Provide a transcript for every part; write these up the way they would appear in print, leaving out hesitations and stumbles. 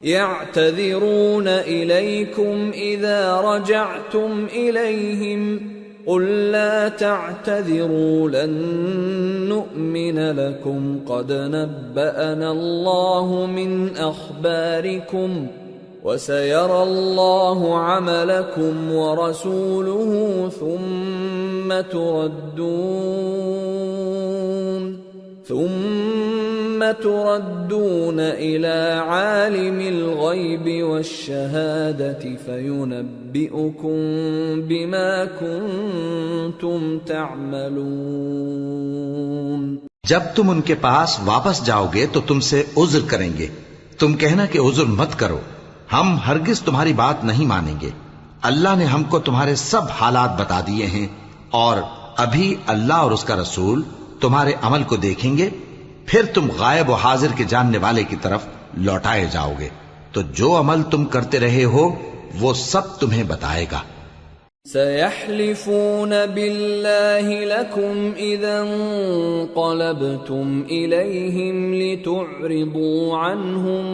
يعتذرون إليكم إذا رجعتم إليهم قل لا تعتذروا لن نؤمن لكم قد نبأنا الله من أخباركم وسيرى الله عملكم ورسوله ثم تردون إلى عالم الغيب والشهادة فينبئكم بما كنتم تعملون۔ جب تم ان کے پاس واپس جاؤ گے تو تم سے عذر کریں گے، تم کہنا کہ عذر مت کرو، ہم ہرگز تمہاری بات نہیں مانیں گے۔ اللہ نے ہم کو تمہارے سب حالات بتا دیے ہیں، اور ابھی اللہ اور اس کا رسول تمہارے عمل کو دیکھیں گے، پھر تم غائب و حاضر کے جاننے والے کی طرف لوٹائے جاؤ گے، تو جو عمل تم کرتے رہے ہو وہ سب تمہیں بتائے گا۔ سيحلفون بالله لكم إذا انقلبتم إليهم لتعرضوا عنهم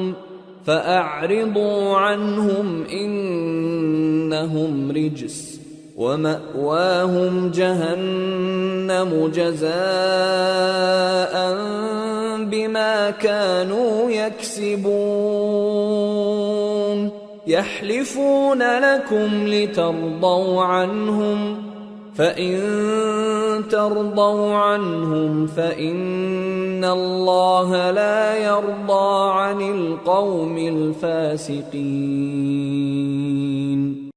فأعرضوا عنهم إنهم رجس ومأواهم جهنم جزاء بما كانوا يكسبون يحلفون لكم لترضوا عنهم فإن ترضوا عنهم فإن الله لا يرضى عن القوم الفاسقين۔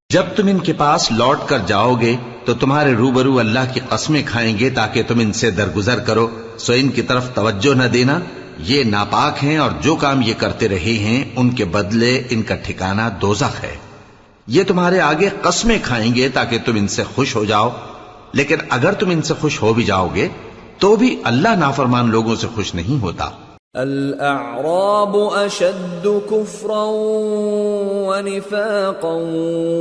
جب تم ان کے پاس لوٹ کر جاؤ گے تو تمہارے روبرو اللہ کی قسمیں کھائیں گے تاکہ تم ان سے درگزر کرو، سو ان کی طرف توجہ نہ دینا، یہ ناپاک ہیں اور جو کام یہ کرتے رہے ہیں ان کے بدلے ان کا ٹھکانہ دوزخ ہے۔ یہ تمہارے آگے قسمیں کھائیں گے تاکہ تم ان سے خوش ہو جاؤ، لیکن اگر تم ان سے خوش ہو بھی جاؤ گے تو بھی اللہ نافرمان لوگوں سے خوش نہیں ہوتا۔ الأعراب أشد كفرا ونفاقا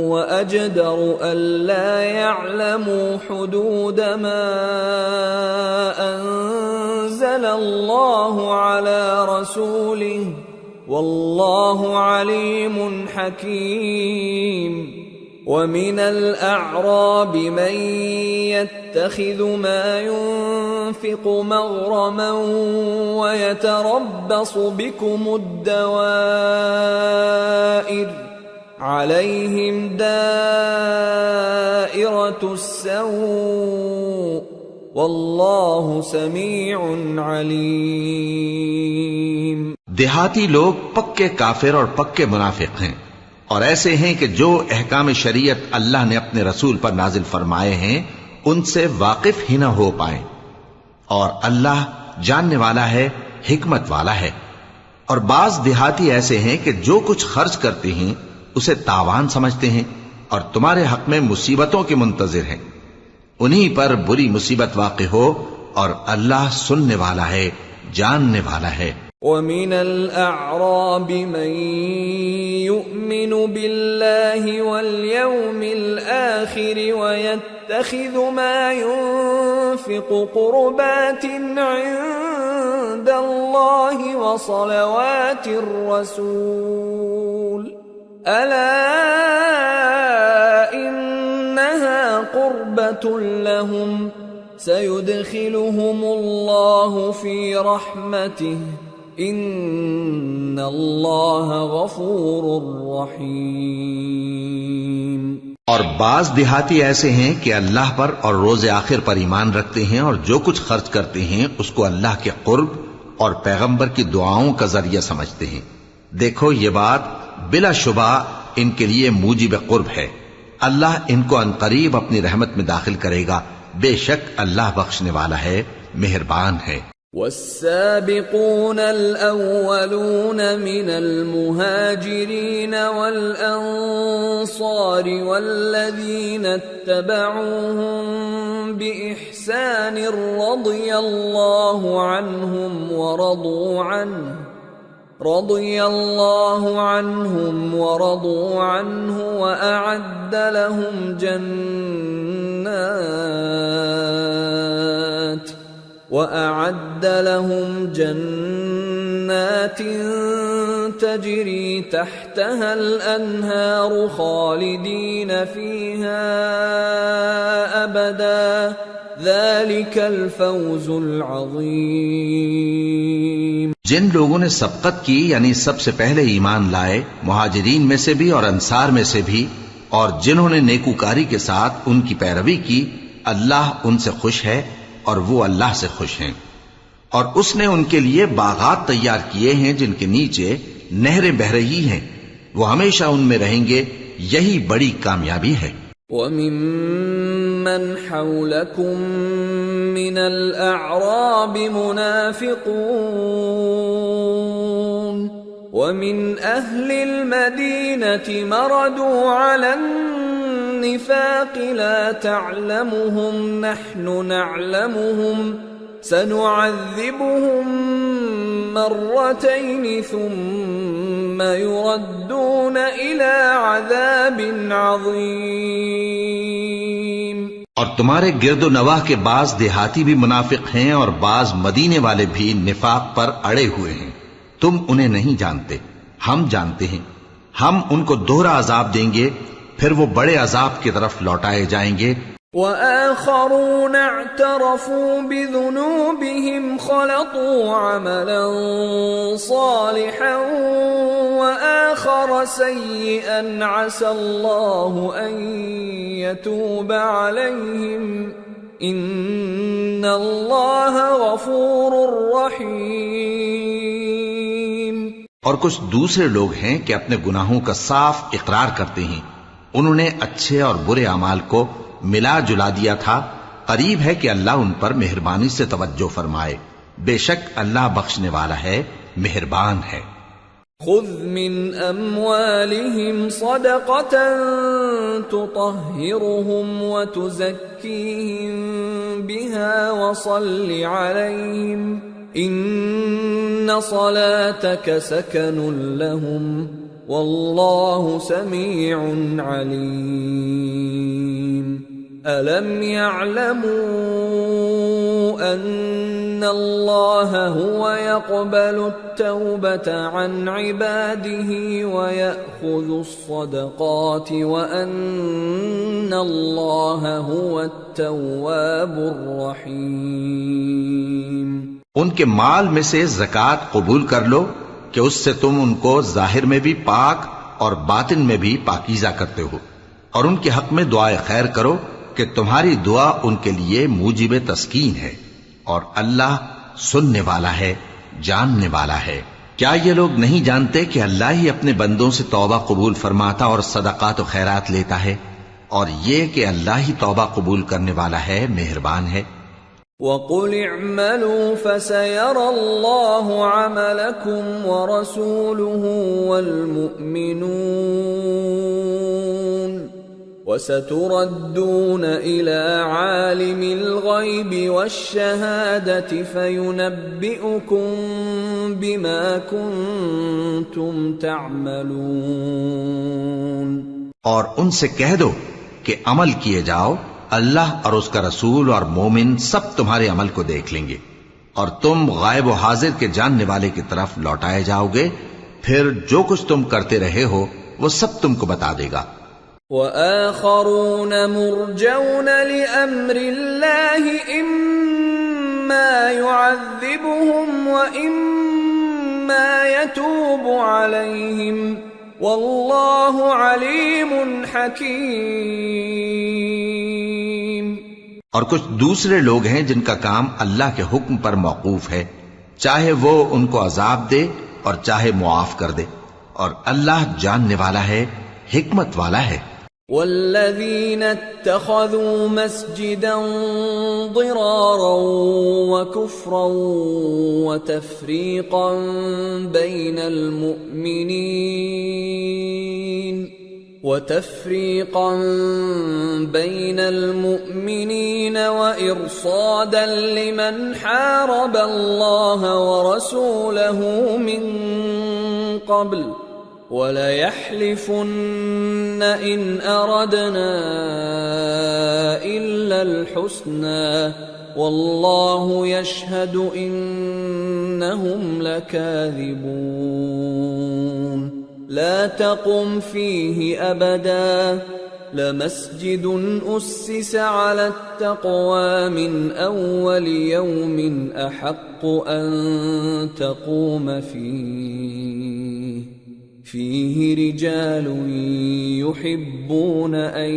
وأجدر ألا يعلموا حدود ما أنزل الله على رسوله والله عليم حكيم۔ ومن الأعراب من يتخذ ما ينفق مغرما ويتربص بكم الدوائر عليهم دائرة السوء والله سميع عليم۔ دیہاتی لوگ پکے کافر اور پکے منافق ہیں، اور ایسے ہیں کہ جو احکام شریعت اللہ نے اپنے رسول پر نازل فرمائے ہیں ان سے واقف ہی نہ ہو پائیں، اور اللہ جاننے والا ہے، حکمت والا ہے۔ اور بعض دیہاتی ایسے ہیں کہ جو کچھ خرچ کرتے ہیں اسے تاوان سمجھتے ہیں اور تمہارے حق میں مصیبتوں کے منتظر ہیں، انہی پر بری مصیبت واقع ہو، اور اللہ سننے والا ہے، جاننے والا ہے۔ وَمِنَ الْأَعْرَابِ مَن يُؤْمِنُ بِاللَّهِ وَالْيَوْمِ الْآخِرِ وَيَتَّخِذُ مَا يُنفِقُ قُرُبَاتٍ عِندَ اللَّهِ وَصَلَوَاتِ الرَّسُولِ أَلَا إِنَّهَا قُرْبَةٌ لَهُمْ سَيُدْخِلُهُمُ اللَّهُ فِي رَحْمَتِهِ ان اللہ غفور رحیم۔ اور بعض دیہاتی ایسے ہیں کہ اللہ پر اور روز آخر پر ایمان رکھتے ہیں اور جو کچھ خرچ کرتے ہیں اس کو اللہ کے قرب اور پیغمبر کی دعاؤں کا ذریعہ سمجھتے ہیں۔ دیکھو یہ بات بلا شبہ ان کے لیے موجب قرب ہے، اللہ ان کو عنقریب اپنی رحمت میں داخل کرے گا، بے شک اللہ بخشنے والا ہے، مہربان ہے۔ والسابقون الأولون من المهاجرين والأنصار والذين اتبعوهم بإحسان رضي الله عنهم ورضوا عنه وأعد لهم جنات جنات تجری تحتها الانہار خالدین فیہا ابدا ذلک الفوز العظیم۔ جن لوگوں نے سبقت کی یعنی سب سے پہلے ایمان لائے، مہاجرین میں سے بھی اور انصار میں سے بھی، اور جنہوں نے نیکوکاری کے ساتھ ان کی پیروی کی، اللہ ان سے خوش ہے اور وہ اللہ سے خوش ہیں۔ اور اس نے ان کے لیے باغات تیار کیے ہیں جن کے نیچے نہریں بہہ رہی ہیں، وہ ہمیشہ ان میں رہیں گے، یہی بڑی کامیابی ہے۔ وَمِمَّنْ حَوْلَكُمْ مِنَ الْأَعْرَابِ مُنَافِقُونَ وَمِنْ أَهْلِ الْمَدِينَةِ مَرَدُوا عَلَى النِّفَاقِ لَا تَعْلَمُهُمْ نَحْنُ نَعْلَمُهُمْ سَنُعَذِّبُهُمْ مرتين ثم يردون إلى عذاب عظيم۔ اور تمہارے گرد و نواح کے بعض دیہاتی بھی منافق ہیں اور بعض مدینے والے بھی نفاق پر اڑے ہوئے ہیں، تم انہیں نہیں جانتے، ہم جانتے ہیں، ہم ان کو دوہرا عذاب دیں گے، پھر وہ بڑے عذاب کی طرف لوٹائے جائیں گے۔ وآخرون اعترفوا بذنوبهم خلطوا عملا صالحا وآخر سيئا عسى الله أن يتوب عليهم إن الله غفور رحيم۔ اور کچھ دوسرے لوگ ہیں کہ اپنے گناہوں کا صاف اقرار کرتے ہیں، انہوں نے اچھے اور برے اعمال کو ملا جلا دیا تھا، قریب ہے کہ اللہ ان پر مہربانی سے توجہ فرمائے، بے شک اللہ بخشنے والا ہے، مہربان ہے۔ خذ من اموالهم صدقة تطهرهم وتزكيهم بها وصل عليهم ان صلاتك سكن لهم والله سميع عليم۔ أَلَمْ يَعْلَمُوا أَنَّ اللَّهَ هُوَ يَقْبَلُ التَّوْبَةَ عَنْ عِبَادِهِ وَيَأْخُذُ الصَّدَقَاتِ وَأَنَّ اللَّهَ هُوَ التَّوَّابُ الرَّحِيمُ۔ ان کے مال میں سے زکوٰۃ قبول کر لو کہ اس سے تم ان کو ظاہر میں بھی پاک اور باطن میں بھی پاکیزہ کرتے ہو، اور ان کے حق میں دعائے خیر کرو کہ تمہاری دعا ان کے لیے موجب تسکین ہے، اور اللہ سننے والا ہے، جاننے والا ہے۔ کیا یہ لوگ نہیں جانتے کہ اللہ ہی اپنے بندوں سے توبہ قبول فرماتا اور صدقات و خیرات لیتا ہے، اور یہ کہ اللہ ہی توبہ قبول کرنے والا ہے، مہربان ہے۔ وَقُلِ اعْمَلُوا فَسَيَرَى اللَّهُ عَمَلَكُمْ وَرَسُولُهُ وَالْمُؤْمِنُونَ وَسَتُرَدُّونَ إِلَى عَالِمِ الْغَيْبِ وَالشَّهَادَةِ فَيُنَبِّئُكُم بِمَا كُنتُمْ تَعْمَلُونَ۔ اور ان سے کہہ دو کہ عمل کیے جاؤ، اللہ اور اس کا رسول اور مومن سب تمہارے عمل کو دیکھ لیں گے، اور تم غائب و حاضر کے جاننے والے کی طرف لوٹائے جاؤ گے، پھر جو کچھ تم کرتے رہے ہو وہ سب تم کو بتا دے گا۔ وآخرون مرجون لأمر الله إما يعذبهم وإما يتوب عليهم والله عليم حكيم۔ اور کچھ دوسرے لوگ ہیں جن کا کام اللہ کے حکم پر موقوف ہے، چاہے وہ ان کو عذاب دے اور چاہے معاف کر دے، اور اللہ جاننے والا ہے، حکمت والا ہے۔ والذين اتخذوا مسجدا ضرارا وكفرا وتفريقا بين المؤمنين وإرصادا لمن حارب الله ورسوله من قبل وَلَيَحْلِفُنَّ إِنْ أَرَدْنَا إِلَّا الْحُسْنَى والله يشهد إنهم لكاذبون لا تقم فيه أبدا لمسجد أسس على التقوى من أول يوم أحق أن تقوم فيه رجال يحبون أن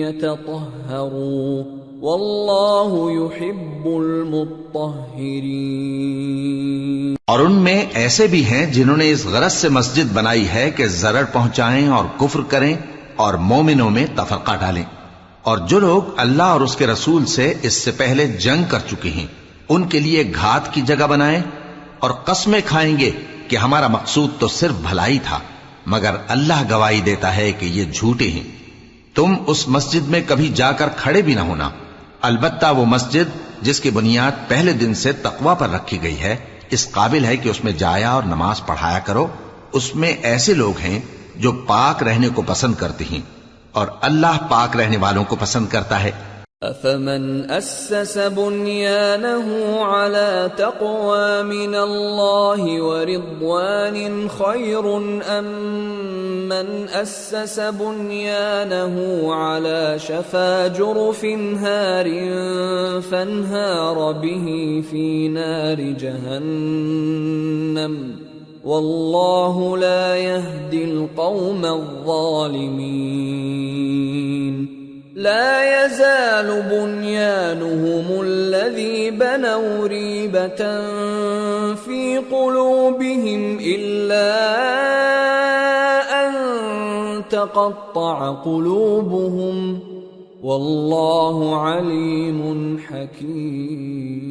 يتطهروا والله يحب المطهرين۔ اور ان میں ایسے بھی ہیں جنہوں نے اس غرض سے مسجد بنائی ہے کہ ضرر پہنچائیں اور کفر کریں اور مومنوں میں تفرقہ ڈالیں، اور جو لوگ اللہ اور اس کے رسول سے اس سے پہلے جنگ کر چکے ہیں ان کے لیے گھات کی جگہ بنائیں، اور قسمیں کھائیں گے کہ ہمارا مقصود تو صرف بھلائی تھا، مگر اللہ گواہی دیتا ہے کہ یہ جھوٹے ہیں۔ تم اس مسجد میں کبھی جا کر کھڑے بھی نہ ہونا، البتہ وہ مسجد جس کی بنیاد پہلے دن سے تقوی پر رکھی گئی ہے اس قابل ہے کہ اس میں جایا اور نماز پڑھایا کرو۔ اس میں ایسے لوگ ہیں جو پاک رہنے کو پسند کرتے ہیں، اور اللہ پاک رہنے والوں کو پسند کرتا ہے۔ أفمن أسس بنيانه على تقوى من الله ورضوان خير أم من أسس بنيانه على شفا جرف هار فانهار به في نار جهنم والله لا يهدي القوم الظالمين۔ لا يزال بنيانهم الذي بنوا ريبة في قلوبهم إلا أن تقطع قلوبهم والله عليم حكيم۔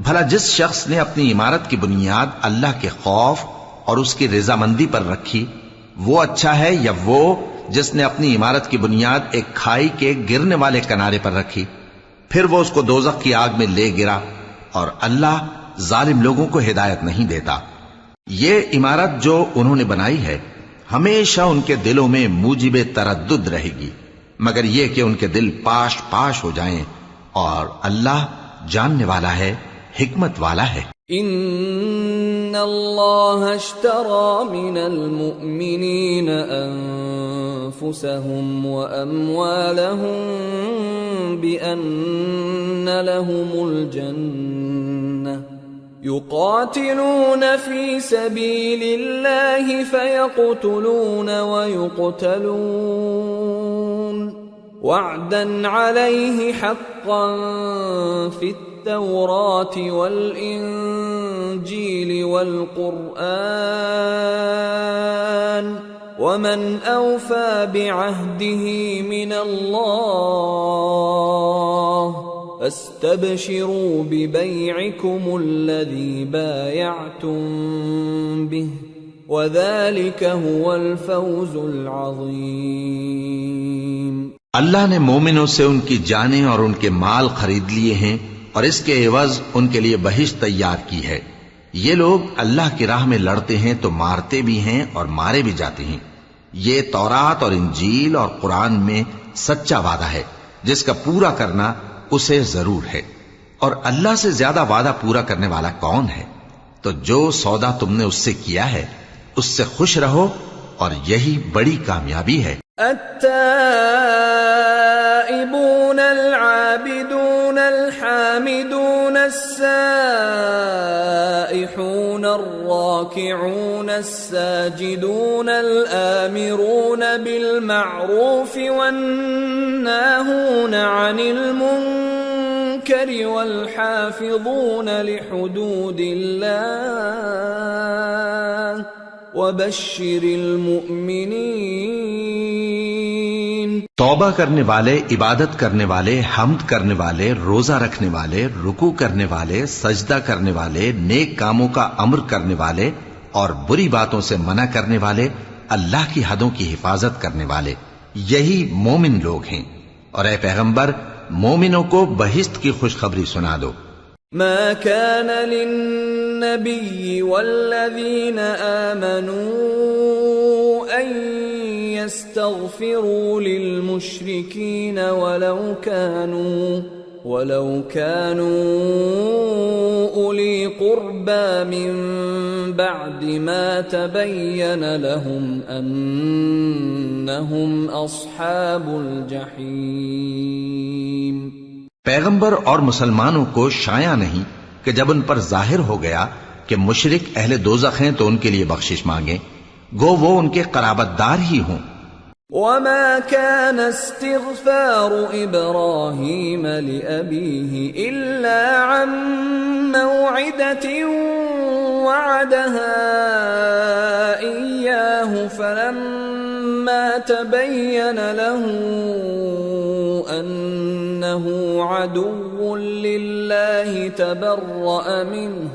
بھلا جس شخص نے اپنی عمارت کی بنیاد اللہ کے خوف اور اس کی رضامندی پر رکھی وہ اچھا ہے یا وہ جس نے اپنی عمارت کی بنیاد ایک کھائی کے گرنے والے کنارے پر رکھی پھر وہ اس کو دوزخ کی آگ میں لے گرا، اور اللہ ظالم لوگوں کو ہدایت نہیں دیتا۔ یہ عمارت جو انہوں نے بنائی ہے ہمیشہ ان کے دلوں میں موجب تردد رہے گی، مگر یہ کہ ان کے دل پاش پاش ہو جائیں، اور اللہ جاننے والا ہے، حکمت والا ہے۔ ان اللہ اشترى من المؤمنین انفسهم واموالهم بان لهم الجنة يقاتلون في سبيل الله فيقتلون ويقتلون وعدا عليه حقا في التوراة والإنجيل والقرآن ومن أوفى بعهده من الله فاستبشروا ببيعكم الذي بايعتم به وذلك هو الفوز العظيم۔ اللہ نے مومنوں سے ان کی جانیں اور ان کے مال خرید لیے ہیں اور اس کے عوض ان کے لیے بہشت تیار کی ہے۔ یہ لوگ اللہ کی راہ میں لڑتے ہیں تو مارتے بھی ہیں اور مارے بھی جاتے ہیں۔ یہ تورات اور انجیل اور قرآن میں سچا وعدہ ہے جس کا پورا کرنا اسے ضرور ہے، اور اللہ سے زیادہ وعدہ پورا کرنے والا کون ہے؟ تو جو سودا تم نے اس سے کیا ہے اس سے خوش رہو، اور یہی بڑی کامیابی ہے۔ التائبون العابدون الحامدون السائحون الراكعون الساجدون الآمرون بالمعروف والناهون عن المنكر والحافظون لحدود الله وبشر المؤمنین۔ توبہ کرنے والے، عبادت کرنے والے، حمد کرنے والے، روزہ رکھنے والے، رکوع کرنے والے، سجدہ کرنے والے، نیک کاموں کا امر کرنے والے اور بری باتوں سے منع کرنے والے، اللہ کی حدوں کی حفاظت کرنے والے، یہی مومن لوگ ہیں۔ اور اے پیغمبر مومنوں کو بہشت کی خوشخبری سنا دو۔ ما كان للنبي والذين آمنوا أن يستغفروا للمشركين ولو كانوا أولي قربى من بعد ما تبين لهم أنهم أصحاب الجحيم۔ پیغمبر اور مسلمانوں کو شایع نہیں کہ جب ان پر ظاہر ہو گیا کہ مشرک اہل دوزخ ہیں تو ان کے لیے بخشش مانگیں، گو وہ ان کے قرابت دار ہی ہوں۔ وما كان استغفار إبراهيم لأبيه إلا عن موعدة وعدها إياه فلما تبين له أنه عدو لله تبرأ منه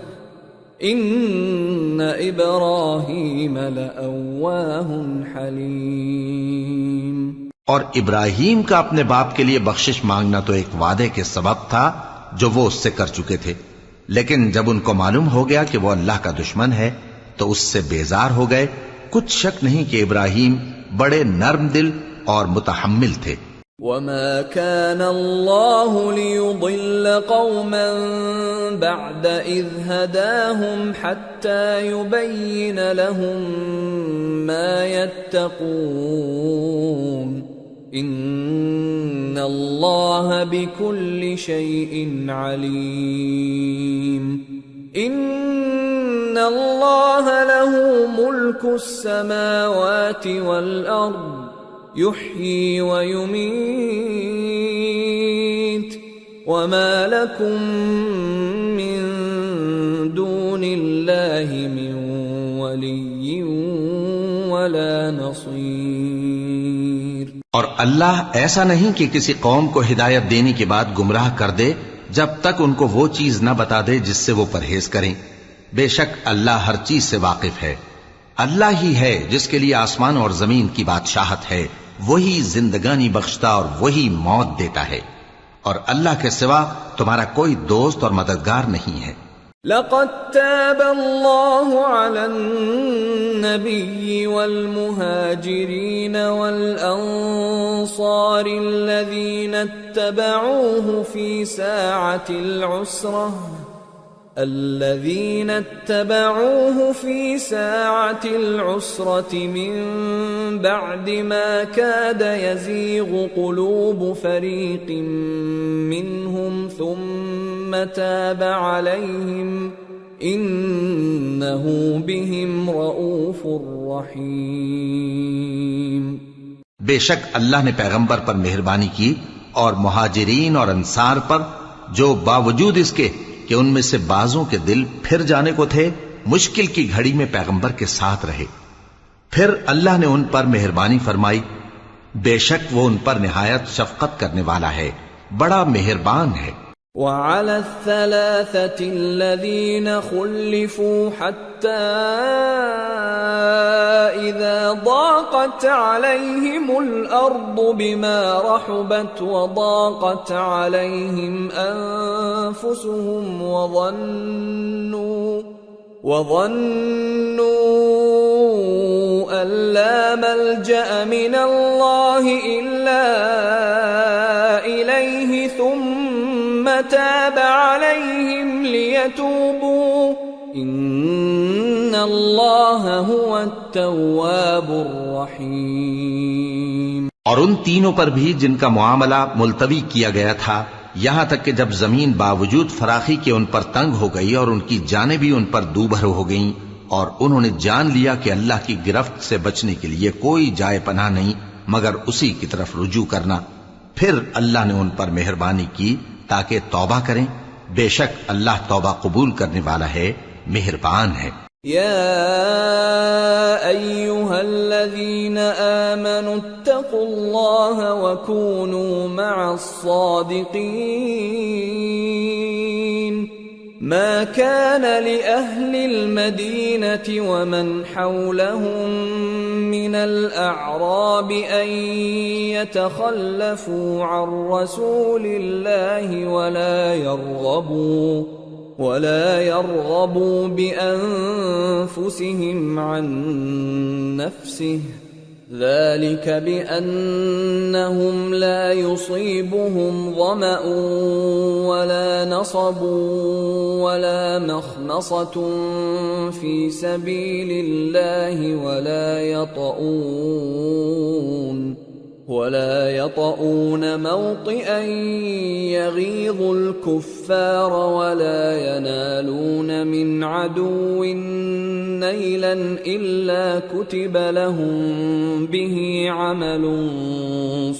ان ابراہیم لأواہ حلیم۔ اور ابراہیم کا اپنے باپ کے لیے بخشش مانگنا تو ایک وعدے کے سبب تھا جو وہ اس سے کر چکے تھے، لیکن جب ان کو معلوم ہو گیا کہ وہ اللہ کا دشمن ہے تو اس سے بیزار ہو گئے۔ کچھ شک نہیں کہ ابراہیم بڑے نرم دل اور متحمل تھے۔ وما كان الله ليضل قوما بعد إذ هداهم حتى يبين لهم ما يتقون إن الله بكل شيء عليم۔ إن الله له ملك السماوات والأرض يحيي ويميت وما لكم من دون الله من ولي ولا نصير۔ اور اللہ ایسا نہیں کہ کسی قوم کو ہدایت دینے کے بعد گمراہ کر دے جب تک ان کو وہ چیز نہ بتا دے جس سے وہ پرہیز کریں۔ بے شک اللہ ہر چیز سے واقف ہے۔ اللہ ہی ہے جس کے لیے آسمان اور زمین کی بادشاہت ہے، وہی زندگانی بخشتا اور وہی موت دیتا ہے، اور اللہ کے سوا تمہارا کوئی دوست اور مددگار نہیں ہے۔ لقد تاب الله على النبي والمهاجرين والأنصار الذين اتبعوه في ساعة العسرة من بعد ما كاد يزيغ قلوب فريق منهم ثم تاب عليهم إنه بهم رؤوف رحيم۔ بے شک اللہ نے پیغمبر پر مہربانی کی اور مہاجرین اور انصار پر جو باوجود اس کے کہ ان میں سے بعضوں کے دل پھر جانے کو تھے مشکل کی گھڑی میں پیغمبر کے ساتھ رہے، پھر اللہ نے ان پر مہربانی فرمائی۔ بے شک وہ ان پر نہایت شفقت کرنے والا ہے، بڑا مہربان ہے۔ وعلى الثلاثة الذين خلفوا حتى إذا ضاقت عليهم الأرض بما رحبت وضاقت عليهم أنفسهم وظنوا أن لا ملجأ من الله إلا إليه ثم تاب عليهم ليتوبوا ان اللہ هو التواب الرحیم۔ اور ان تینوں پر بھی جن کا معاملہ ملتوی کیا گیا تھا، یہاں تک کہ جب زمین باوجود فراخی کے ان پر تنگ ہو گئی اور ان کی جانیں بھی ان پر دوبھر ہو گئیں، اور انہوں نے جان لیا کہ اللہ کی گرفت سے بچنے کے لیے کوئی جائے پناہ نہیں مگر اسی کی طرف رجوع کرنا، پھر اللہ نے ان پر مہربانی کی تاکہ توبہ کریں۔ بے شک اللہ توبہ قبول کرنے والا ہے، مہربان ہے۔ یا ایھا الذین آمنوا اتقوا اللہ وکونوا مع الصادقین۔ ما كان لأهل المدينة ومن حولهم من الأعراب أن يتخلفوا عن رسول الله ولا يرغبوا بأنفسهم عن نفسه ذلك بأنهم لا يصيبهم ظمأ ولا نصب ولا مخمصة في سبيل الله ولا يطؤون موطئا يغيظ الكفار ولا ينالون من عدو نيلا إلا كتب لهم به عمل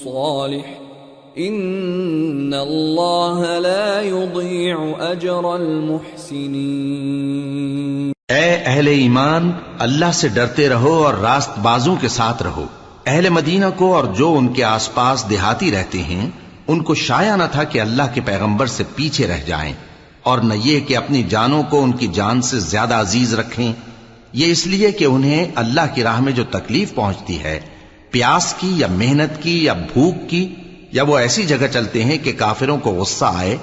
صالح إن الله لا يضيع أجر المحسنين۔ اے اہل ایمان، اللہ سے ڈرتے رہو اور راست بازوں کے ساتھ رہو۔ اہل مدینہ کو اور جو ان کے آس پاس دیہاتی رہتے ہیں ان کو شایع نہ تھا کہ اللہ کے پیغمبر سے پیچھے رہ جائیں، اور نہ یہ کہ اپنی جانوں کو ان کی جان سے زیادہ عزیز رکھیں۔ یہ اس لیے کہ انہیں اللہ کی راہ میں جو تکلیف پہنچتی ہے، پیاس کی یا محنت کی یا بھوک کی، یا وہ ایسی جگہ چلتے ہیں کہ کافروں کو غصہ آئے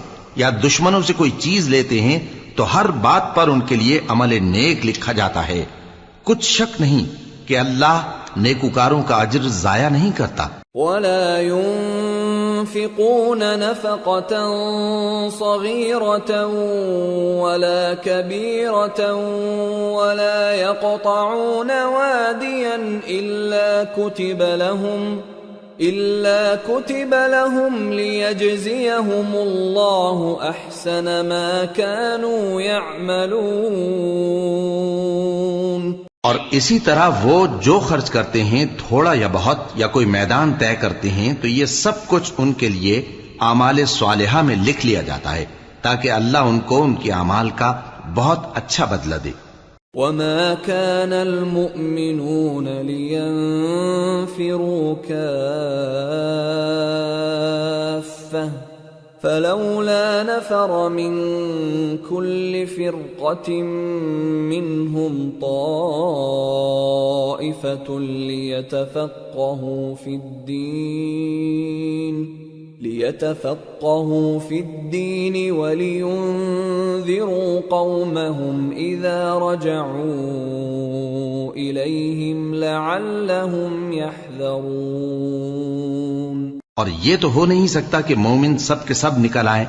یا دشمنوں سے کوئی چیز لیتے ہیں، تو ہر بات پر ان کے لیے عمل نیک لکھا جاتا ہے۔ کچھ شک نہیں کہ اللہ نیکوکاروں کا اجر ضائع نہیں کرتا۔ ولا ينفقون نفقة صغيرة ولا كبيرة ولا يقطعون واديا إلا كتب لهم ليجزيهم الله أحسن ما كانوا يعملون۔ اور اسی طرح وہ جو خرچ کرتے ہیں، تھوڑا یا بہت، یا کوئی میدان طے کرتے ہیں، تو یہ سب کچھ ان کے لیے اعمال صالحہ میں لکھ لیا جاتا ہے تاکہ اللہ ان کو ان کے اعمال کا بہت اچھا بدلہ دے۔ وما كان المؤمنون لينفروا كافة فلولا نفر من كل فرقة منهم طائفة ليتفقهوا في الدين ولينذروا قومهم إذا رجعوا إليهم لعلهم يحذرون۔ اور یہ تو ہو نہیں سکتا کہ مومن سب کے سب نکل آئیں،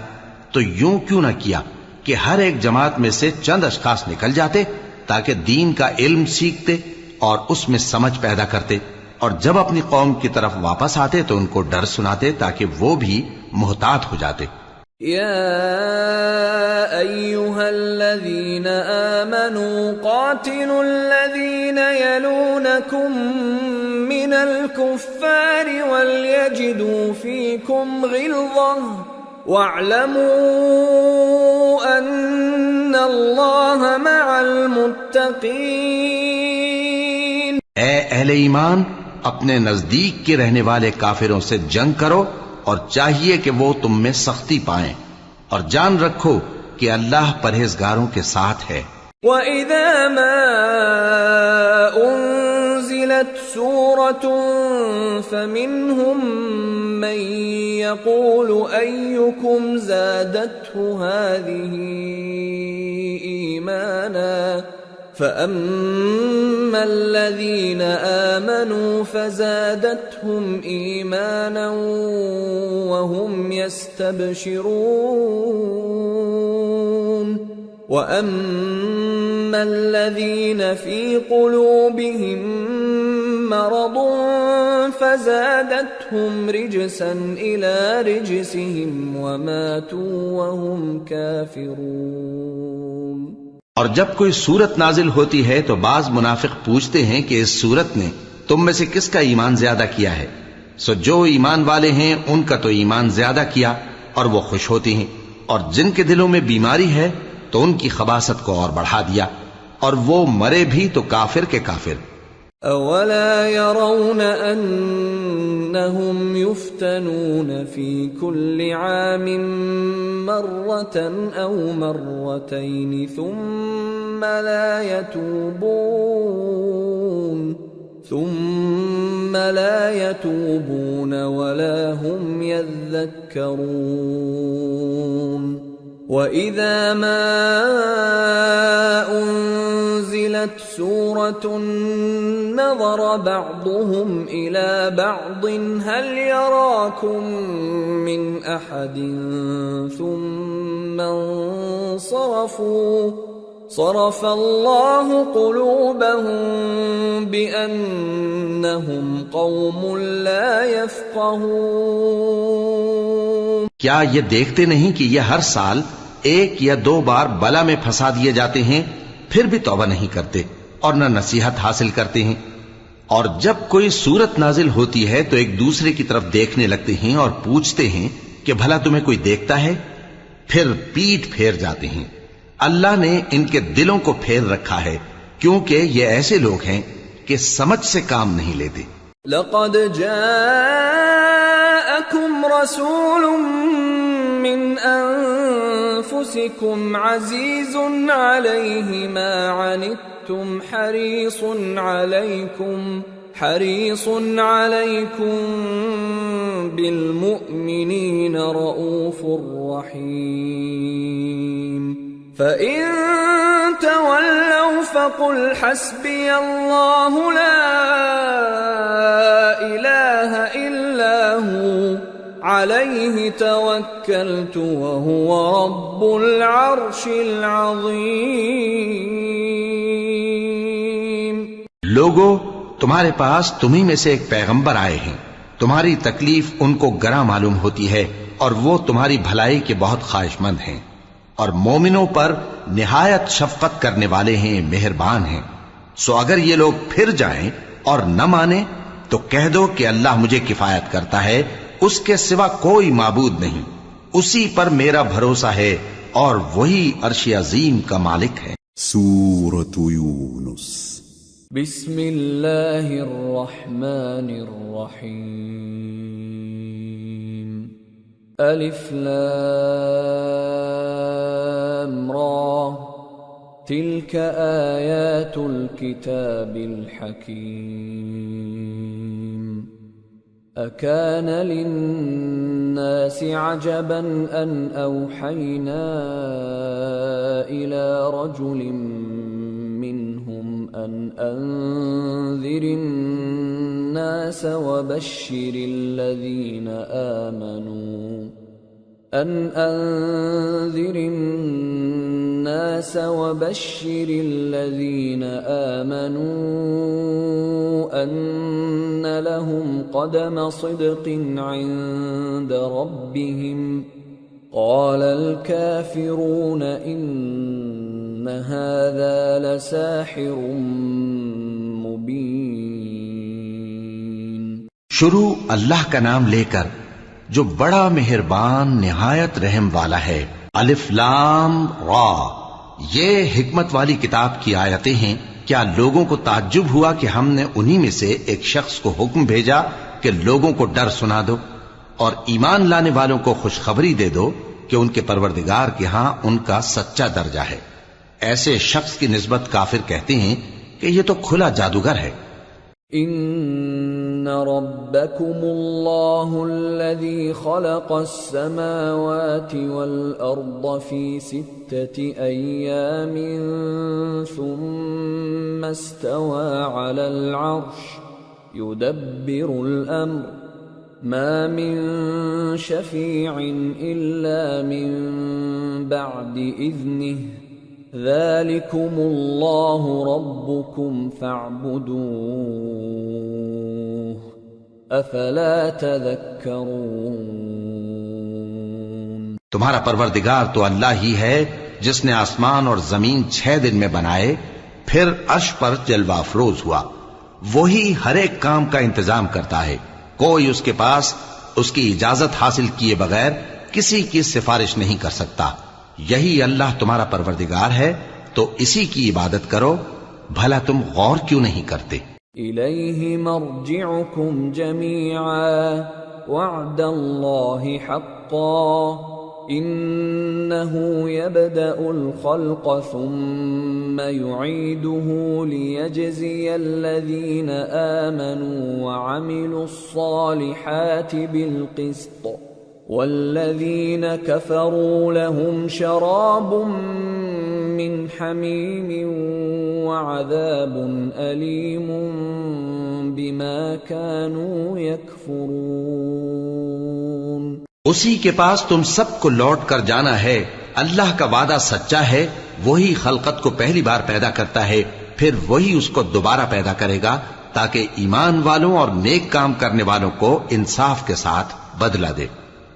تو یوں کیوں نہ کیا کہ ہر ایک جماعت میں سے چند اشخاص نکل جاتے تاکہ دین کا علم سیکھتے اور اس میں سمجھ پیدا کرتے، اور جب اپنی قوم کی طرف واپس آتے تو ان کو ڈر سناتے تاکہ وہ بھی محتاط ہو جاتے۔ يا أيها الذين آمنوا قاتلوا الذين يلونكم من الكفار وليجدوا فيكم غلظة واعلموا أن الله مع المتقين۔ اے اہل ایمان، اپنے نزدیک کے رہنے والے کافروں سے جنگ کرو، اور چاہیے کہ وہ تم میں سختی پائیں، اور جان رکھو کہ اللہ پرہیزگاروں کے ساتھ ہے۔ وَإِذَا مَا أُنزِلَتْ سُورَةٌ فَمِنْهُمْ مَنْ يَقُولُ أَيُّكُمْ زَادَتْهُ هَذِهِ إِيمَانًا فَأَمَّا الَّذِينَ آمَنُوا فَزَادَتْهُمْ إِيمَانًا وَهُمْ يَسْتَبْشِرُونَ وَأَمَّا الَّذِينَ فِي قُلُوبِهِم مَّرَضٌ فَزَادَتْهُمْ رِجْسًا إِلَى رِجْسِهِمْ وَمَاتُوا وَهُمْ كَافِرُونَ۔ اور جب کوئی صورت نازل ہوتی ہے تو بعض منافق پوچھتے ہیں کہ اس صورت نے تم میں سے کس کا ایمان زیادہ کیا ہے؟ سو جو ایمان والے ہیں ان کا تو ایمان زیادہ کیا اور وہ خوش ہوتی ہیں، اور جن کے دلوں میں بیماری ہے تو ان کی خباثت کو اور بڑھا دیا، اور وہ مرے بھی تو کافر کے کافر۔ اولا يرون انهم يفتنون في كل عام مرة او مرتين ثم لا يتوبون ولا هم يذكرون۔ وَإِذَا مَا أُنزِلَتْ أنزلت سورة نظر بعضهم إلى بعض هل يراكم من أحد ثم انصرفوا صرف الله قلوبهم بأنهم قوم لا يفقهون۔ کیا یہ دیکھتے نہیں کہ یہ ہر سال ایک یا دو بار بلا میں پھنسا دیے جاتے ہیں، پھر بھی توبہ نہیں کرتے اور نہ نصیحت حاصل کرتے ہیں؟ اور جب کوئی صورت نازل ہوتی ہے تو ایک دوسرے کی طرف دیکھنے لگتے ہیں اور پوچھتے ہیں کہ بھلا تمہیں کوئی دیکھتا ہے؟ پھر پیٹ پھیر جاتے ہیں۔ اللہ نے ان کے دلوں کو پھیر رکھا ہے کیونکہ یہ ایسے لوگ ہیں کہ سمجھ سے کام نہیں لیتے۔ لقد جاءكم رسول من أنفسكم عزيز عليه ما عنتم حريص عليكم بالمؤمنين رؤوف رحيم فإن تولوا فقل حسبي الله لا إله إلا هو عليه توكلت وهو رب العرش العظيم۔ لوگو، تمہارے پاس تمہیں میں سے ایک پیغمبر آئے ہیں، تمہاری تکلیف ان کو گراں معلوم ہوتی ہے اور وہ تمہاری بھلائی کے بہت خواہش مند ہیں، اور مومنوں پر نہایت شفقت کرنے والے ہیں، مہربان ہیں۔ سو اگر یہ لوگ پھر جائیں اور نہ مانیں تو کہہ دو کہ اللہ مجھے کفایت کرتا ہے، اس کے سوا کوئی معبود نہیں، اسی پر میرا بھروسہ ہے اور وہی عرش عظیم کا مالک ہے۔ سورة یونس۔ بسم اللہ الرحمن الرحیم۔ الف لام را تلك آیات الكتاب الحکیم۔ أكان للناس عجبا أن أوحينا إلى رجل منهم أن أنذر الناس وبشر الذين آمنوا أن لهم قدم صدق عند ربهم قال الكافرون إن هذا لساحر مبين۔ شروع اللہ کا نام لے کر جو بڑا مہربان نہایت رحم والا ہے۔ الف لام را، یہ حکمت والی کتاب کی آیتیں ہیں۔ کیا لوگوں کو تعجب ہوا کہ ہم نے انہی میں سے ایک شخص کو حکم بھیجا کہ لوگوں کو ڈر سنا دو اور ایمان لانے والوں کو خوشخبری دے دو کہ ان کے پروردگار کے ہاں ان کا سچا درجہ ہے۔ ایسے شخص کی نسبت کافر کہتے ہیں کہ یہ تو کھلا جادوگر ہے۔ ان ربکم اللہ الذی خلق السماوات والارض فی 6 ایام ثم استوى على العرش يدبر الامر ما من شفیع الا من بعد اذنه ذلكم اللہ ربکم فاعبدوه افلا تذکرون۔ تمہارا پروردگار تو اللہ ہی ہے جس نے آسمان اور زمین 6 دن میں بنائے، پھر عرش پر جلوہ افروز ہوا۔ وہی ہر ایک کام کا انتظام کرتا ہے، کوئی اس کے پاس اس کی اجازت حاصل کیے بغیر کسی کی سفارش نہیں کر سکتا۔ یہی اللہ تمہارا پروردگار ہے تو اسی کی عبادت کرو، بھلا تم غور کیوں نہیں کرتے؟ الیہ مرجعکم جمیعا وعد اللہ حقا انه يبدأ الخلق ثم يعيده ليجزي الذين آمنوا وعملوا الصالحات بالقسط والذين كفروا لهم شراب من حميم وعذاب أليم بما كانوا يكفرون۔ اسی کے پاس تم سب کو لوٹ کر جانا ہے، اللہ کا وعدہ سچا ہے، وہی خلقت کو پہلی بار پیدا کرتا ہے، پھر وہی اس کو دوبارہ پیدا کرے گا تاکہ ایمان والوں اور نیک کام کرنے والوں کو انصاف کے ساتھ بدلہ دے۔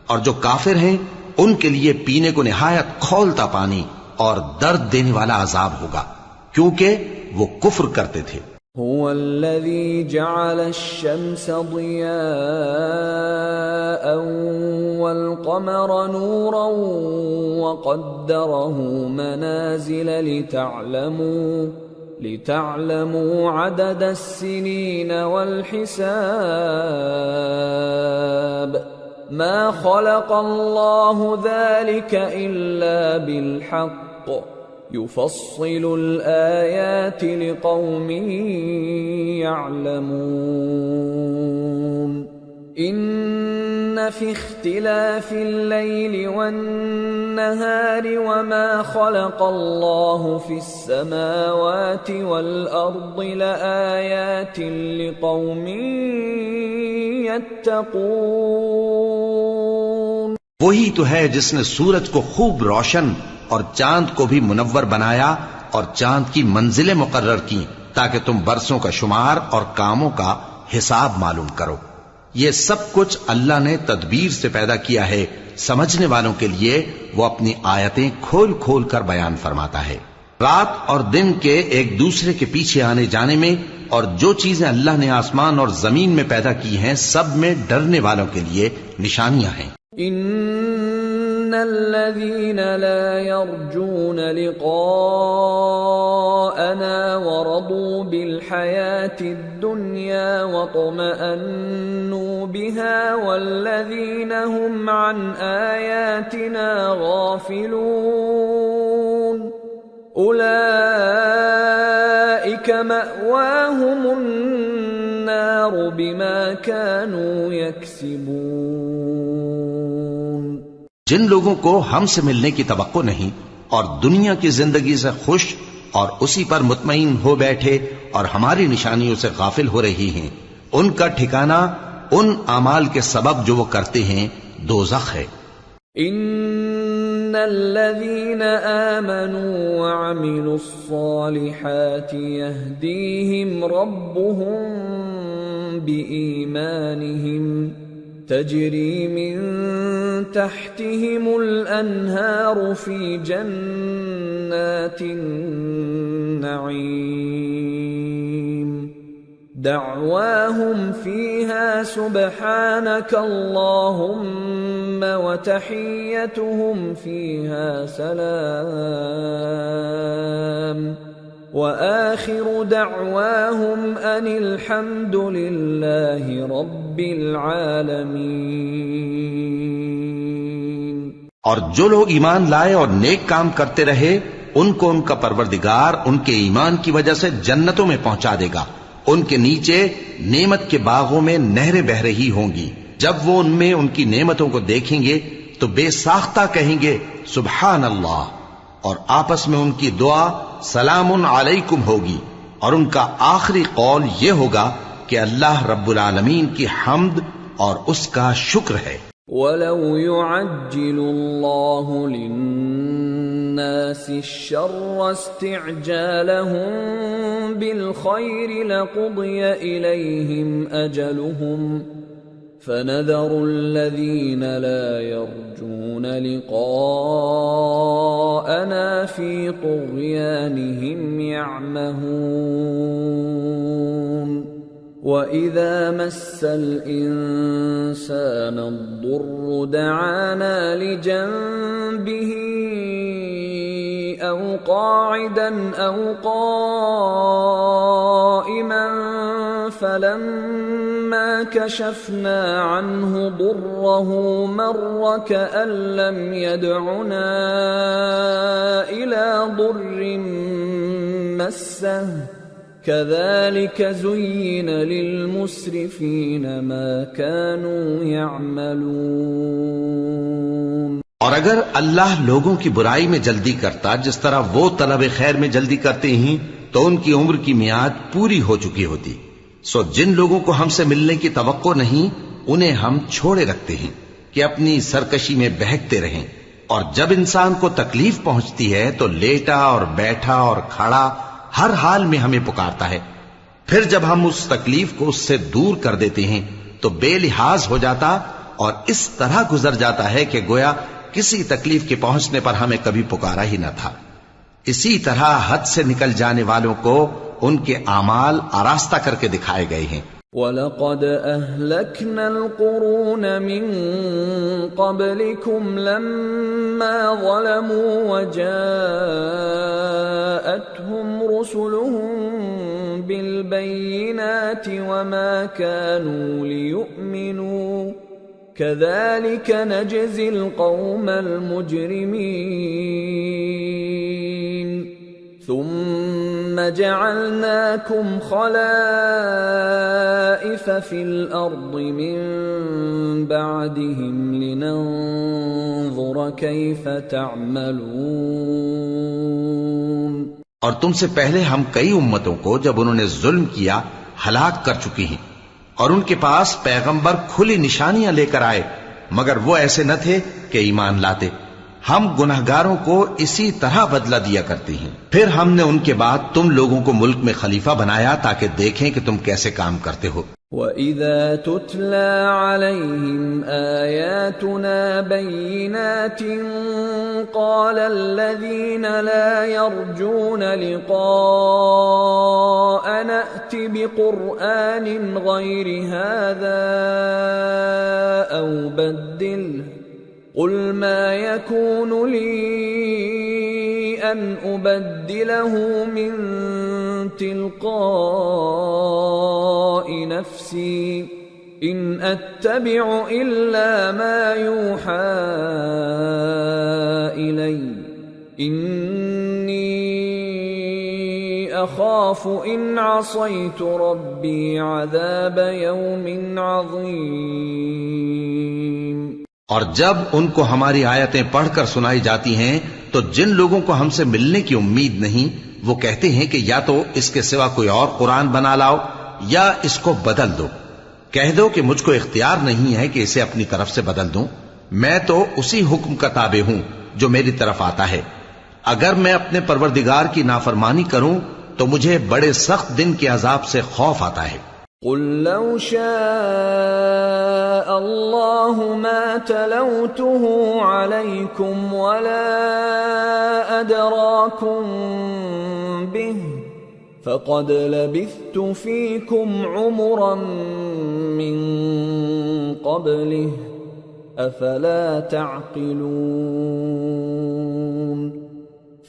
اور جو کافر ہیں ان کے لیے پینے کو نہایت کھولتا پانی اور درد دینے والا عذاب ہوگا، کیونکہ وہ کفر کرتے تھے۔ هو الذي جعل الشمس ضياء والقمر نورا وقدره منازل لتعلموا عدد السنين والحساب ما خلق الله ذلك إلا بالحق يفصل الآيات لقوم يعلمون إن في اختلاف الليل والنهار وما خلق الله في السماوات والأرض لآيات لقوم يتقون۔ وہی تو ہے جس نے سورج کو خوب روشن اور چاند کو بھی منور بنایا اور چاند کی منزلیں مقرر کی تاکہ تم برسوں کا شمار اور کاموں کا حساب معلوم کرو۔ یہ سب کچھ اللہ نے تدبیر سے پیدا کیا ہے، سمجھنے والوں کے لیے وہ اپنی آیتیں کھول کھول کر بیان فرماتا ہے۔ رات اور دن کے ایک دوسرے کے پیچھے آنے جانے میں اور جو چیزیں اللہ نے آسمان اور زمین میں پیدا کی ہیں سب میں ڈرنے والوں کے لیے نشانیاں ہیں۔ ان الذين لا يرجون لقاءنا ورضوا بالحياة الدنيا واطمأنوا بها والذين هم عن آياتنا غافلون أولئك مأواهم النار بما كانوا يكسبون۔ جن لوگوں کو ہم سے ملنے کی توقع نہیں اور دنیا کی زندگی سے خوش اور اسی پر مطمئن ہو بیٹھے اور ہماری نشانیوں سے غافل ہو رہی ہیں، ان کا ٹھکانہ ان اعمال کے سبب جو وہ کرتے ہیں دوزخ ہے۔ ان الذين آمنوا وعملوا الصالحات يهديهم ربهم بإيمانهم تجري من تحتهم الأنهار في جنات النعيم دعواهم فيها سبحانك اللهم وتحيتهم فيها سلام وآخر دعواهم أن الحمد لله رب العالمين۔ اور جو لوگ ایمان لائے اور نیک کام کرتے رہے ان کو ان کا پروردگار ان کے ایمان کی وجہ سے جنتوں میں پہنچا دے گا، ان کے نیچے نعمت کے باغوں میں نہریں بہ رہی ہوں گی، جب وہ ان میں ان کی نعمتوں کو دیکھیں گے تو بے ساختہ کہیں گے سبحان اللہ، اور آپس میں ان کی دعا سلام علیکم ہوگی، اور ان کا آخری قول یہ ہوگا کہ اللہ رب العالمین کی حمد اور اس کا شکر ہے۔ وَلَوْ يُعَجِّلُ اللَّهُ لِلنَّاسِ الشَّرَّ اسْتِعْجَالَهُم بِالْخَيْرِ لَقُضِيَ إِلَيْهِمْ أَجَلُهُمْ فَنَذَرُ الَّذِينَ لَا يَرْجُونَ لِقَاءَنَا فِي طُغْيَانِهِمْ يَعْمَهُونَ وَإِذَا مَسَّ الْإِنسَانَ الضُّرُّ دَعَانَا لِجَنبِهِ أَوْ قَاعِدًا أَوْ قَائِمًا فَلَمَّا كَشَفْنَا عَنْهُ ضُرَّهُ مَرَّ كَأَن لَّمْ يَدْعُنَا إِلَى ضُرٍّ مَّسَّهُ كَذَلِكَ زُيِّنَ لِلْمُسْرِفِينَ مَا كَانُوا يَعْمَلُونَ۔ اور اگر اللہ لوگوں کی برائی میں جلدی کرتا جس طرح وہ طلب خیر میں جلدی کرتے ہیں تو ان کی عمر کی میعاد پوری ہو چکی ہوتی. سو جن لوگوں کو ہم سے ملنے کی توقع نہیں انہیں ہم چھوڑے رکھتے ہیں کہ اپنی سرکشی میں بہکتے رہیں. اور جب انسان کو تکلیف پہنچتی ہے تو لیٹا اور بیٹھا اور کھڑا ہر حال میں ہمیں پکارتا ہے. پھر جب ہم اس تکلیف کو اس سے دور کر دیتے ہیں تو بے لحاظ ہو جاتا اور اس طرح گزر جاتا ہے کہ گویا کسی تکلیف کے پہنچنے پر ہمیں کبھی پکارا ہی نہ تھا. اسی طرح حد سے نکل جانے والوں کو ان کے اعمال آراستہ کر کے دکھائے گئے ہیں. وَلَقَدْ أَهْلَكْنَا الْقُرُونَ مِنْ قَبْلِكُمْ لَمَّا ظَلَمُوا وَجَاءَتْهُمْ رُسُلُهُم بِالْبَيِّنَاتِ وَمَا كَانُوا لِيُؤْمِنُوا كَذَلِكَ نَجْزِي الْقَوْمَ الْمُجْرِمِينَ ثُمَّ جَعَلْنَاكُمْ خَلَائِفَ فِي الْأَرْضِ مِنْ بَعْدِهِمْ لِنَنْظُرَ كَيْفَ تَعْمَلُونَ. اور تم سے پہلے ہم کئی امتوں کو جب انہوں نے ظلم کیا ہلاک کر چکی ہیں اور ان کے پاس پیغمبر کھلی نشانیاں لے کر آئے مگر وہ ایسے نہ تھے کہ ایمان لاتے. ہم گنہگاروں کو اسی طرح بدلہ دیا کرتے ہیں. پھر ہم نے ان کے بعد تم لوگوں کو ملک میں خلیفہ بنایا تاکہ دیکھیں کہ تم کیسے کام کرتے ہو. وَإِذَا تُتْلَى عَلَيْهِمْ آيَاتُنَا بَيِّنَاتٍ قَالَ الَّذِينَ لَا يَرْجُونَ لِقَاءَنَا ائْتِ بِقُرْآنٍ غَيْرِ هَذَا أَوْ بَدِّلْهُ قُلْ مَا يَكُونُ لِي أَنْ أُبَدِّلَهُ مِنْ تِلْقَاءِ نَفْسِي إِنْ أَتَّبِعُ إِلَّا مَا يُوحَى إِلَيَّ إِنِّي أَخَافُ إِنْ عَصَيْتُ رَبِّي عَذَابَ يَوْمٍ عَظِيمٍ. اور جب ان کو ہماری آیتیں پڑھ کر سنائی جاتی ہیں تو جن لوگوں کو ہم سے ملنے کی امید نہیں وہ کہتے ہیں کہ یا تو اس کے سوا کوئی اور قرآن بنا لاؤ یا اس کو بدل دو. کہہ دو کہ مجھ کو اختیار نہیں ہے کہ اسے اپنی طرف سے بدل دوں. میں تو اسی حکم کا تابع ہوں جو میری طرف آتا ہے. اگر میں اپنے پروردگار کی نافرمانی کروں تو مجھے بڑے سخت دن کے عذاب سے خوف آتا ہے. قُلْ لَوْ شَاءَ اللَّهُ مَا تَلَوْتُهُ عَلَيْكُمْ وَلَا أَدْرَاكُمْ بِهِ فَقَدْ لَبِثْتُ فِيكُمْ عُمُرًا مِّن قَبْلِهِ أَفَلَا تَعْقِلُونَ.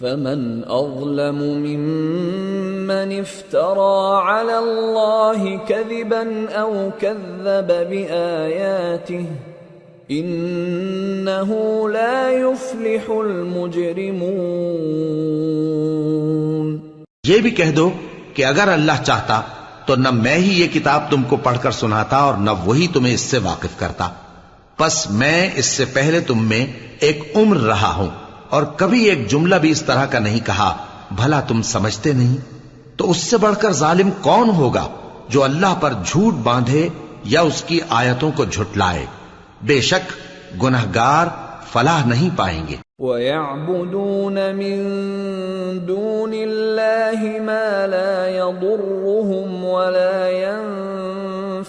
فَمَنْ أَظْلَمُ مِمَّنِ افْتَرَى عَلَى اللَّهِ كَذِبًا أَوْ كَذَّبَ بِآيَاتِهِ إِنَّهُ لَا يُفْلِحُ الْمُجْرِمُونَ. یہ بھی کہہ دو کہ اگر اللہ چاہتا تو نہ میں ہی یہ کتاب تم کو پڑھ کر سناتا اور نہ وہی تمہیں اس سے واقف کرتا. پس میں اس سے پہلے تم میں ایک عمر رہا ہوں اور کبھی ایک جملہ بھی اس طرح کا نہیں کہا. بھلا تم سمجھتے نہیں؟ تو اس سے بڑھ کر ظالم کون ہوگا جو اللہ پر جھوٹ باندھے یا اس کی آیتوں کو جھٹلائے. بے شک گنہگار فلاح نہیں پائیں گے. وَيَعْبُدُونَ مِن دُونِ اللَّهِ مَا لَا يَضُرُّهُمْ وَلَا يَنفَعُهُمْ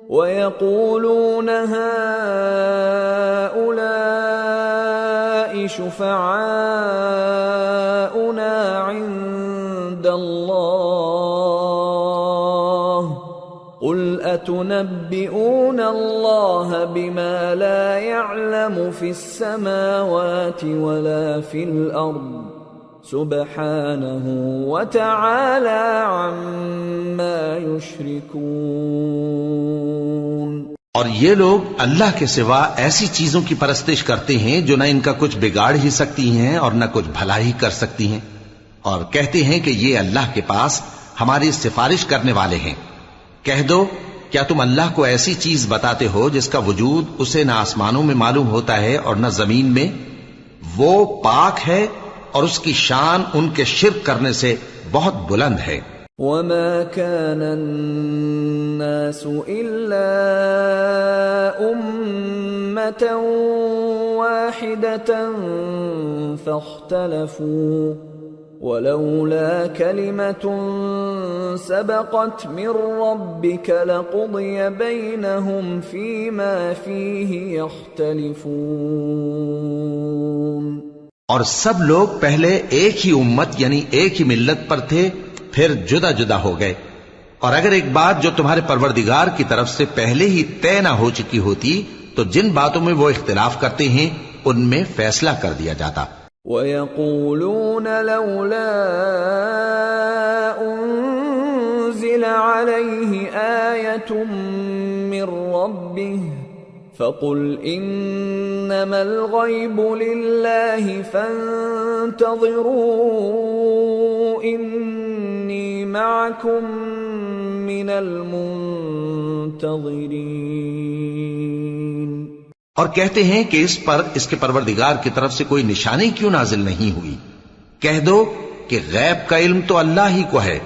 وَيَقُولُونَ هَؤُلَاءِ شُفَعَاؤُنَا عِندَ اللَّهِ قُلْ أَتُنَبِّئُونَ اللَّهَ بِمَا لَا يَعْلَمُ فِي السَّمَاوَاتِ وَلَا فِي الْأَرْضِ سُبْحَانَهُ وَتَعَالَى عَمَّا يُشْرِكُونَ. اور یہ لوگ اللہ کے سوا ایسی چیزوں کی پرستش کرتے ہیں جو نہ ان کا کچھ بگاڑ ہی سکتی ہیں اور نہ کچھ بھلا ہی کر سکتی ہیں اور کہتے ہیں کہ یہ اللہ کے پاس ہماری سفارش کرنے والے ہیں. کہہ دو کیا تم اللہ کو ایسی چیز بتاتے ہو جس کا وجود اسے نہ آسمانوں میں معلوم ہوتا ہے اور نہ زمین میں؟ وہ پاک ہے اور اس کی شان ان کے شرک کرنے سے بہت بلند ہے۔ وما كان الناس إلا أمة واحدة فاختلفوا ولولا كلمة سبقت من ربك لقضي بينهم فيما فيه يختلفون۔ اور سب لوگ پہلے ایک ہی امت یعنی ایک ہی ملت پر تھے، پھر جدا جدا ہو گئے، اور اگر ایک بات جو تمہارے پروردگار کی طرف سے پہلے ہی طے نہ ہو چکی ہوتی تو جن باتوں میں وہ اختلاف کرتے ہیں ان میں فیصلہ کر دیا جاتا۔ وَيَقُولُونَ لَوْلَا أُنزِلَ عَلَيْهِ آيَةٌ مِّن رَّبِّهِ فَقُلْ إِنَّمَا الْغَيْبُ لِلَّهِ فَانتَظِرُوا إِنِّي مَعَكُمْ مِنَ الْمُنتَظِرِينَ۔ اور کہتے ہیں کہ اس پر اس کے پروردگار کی طرف سے کوئی نشانی کیوں نازل نہیں ہوئی؟ کہہ دو کہ غیب کا علم تو اللہ ہی کو ہے،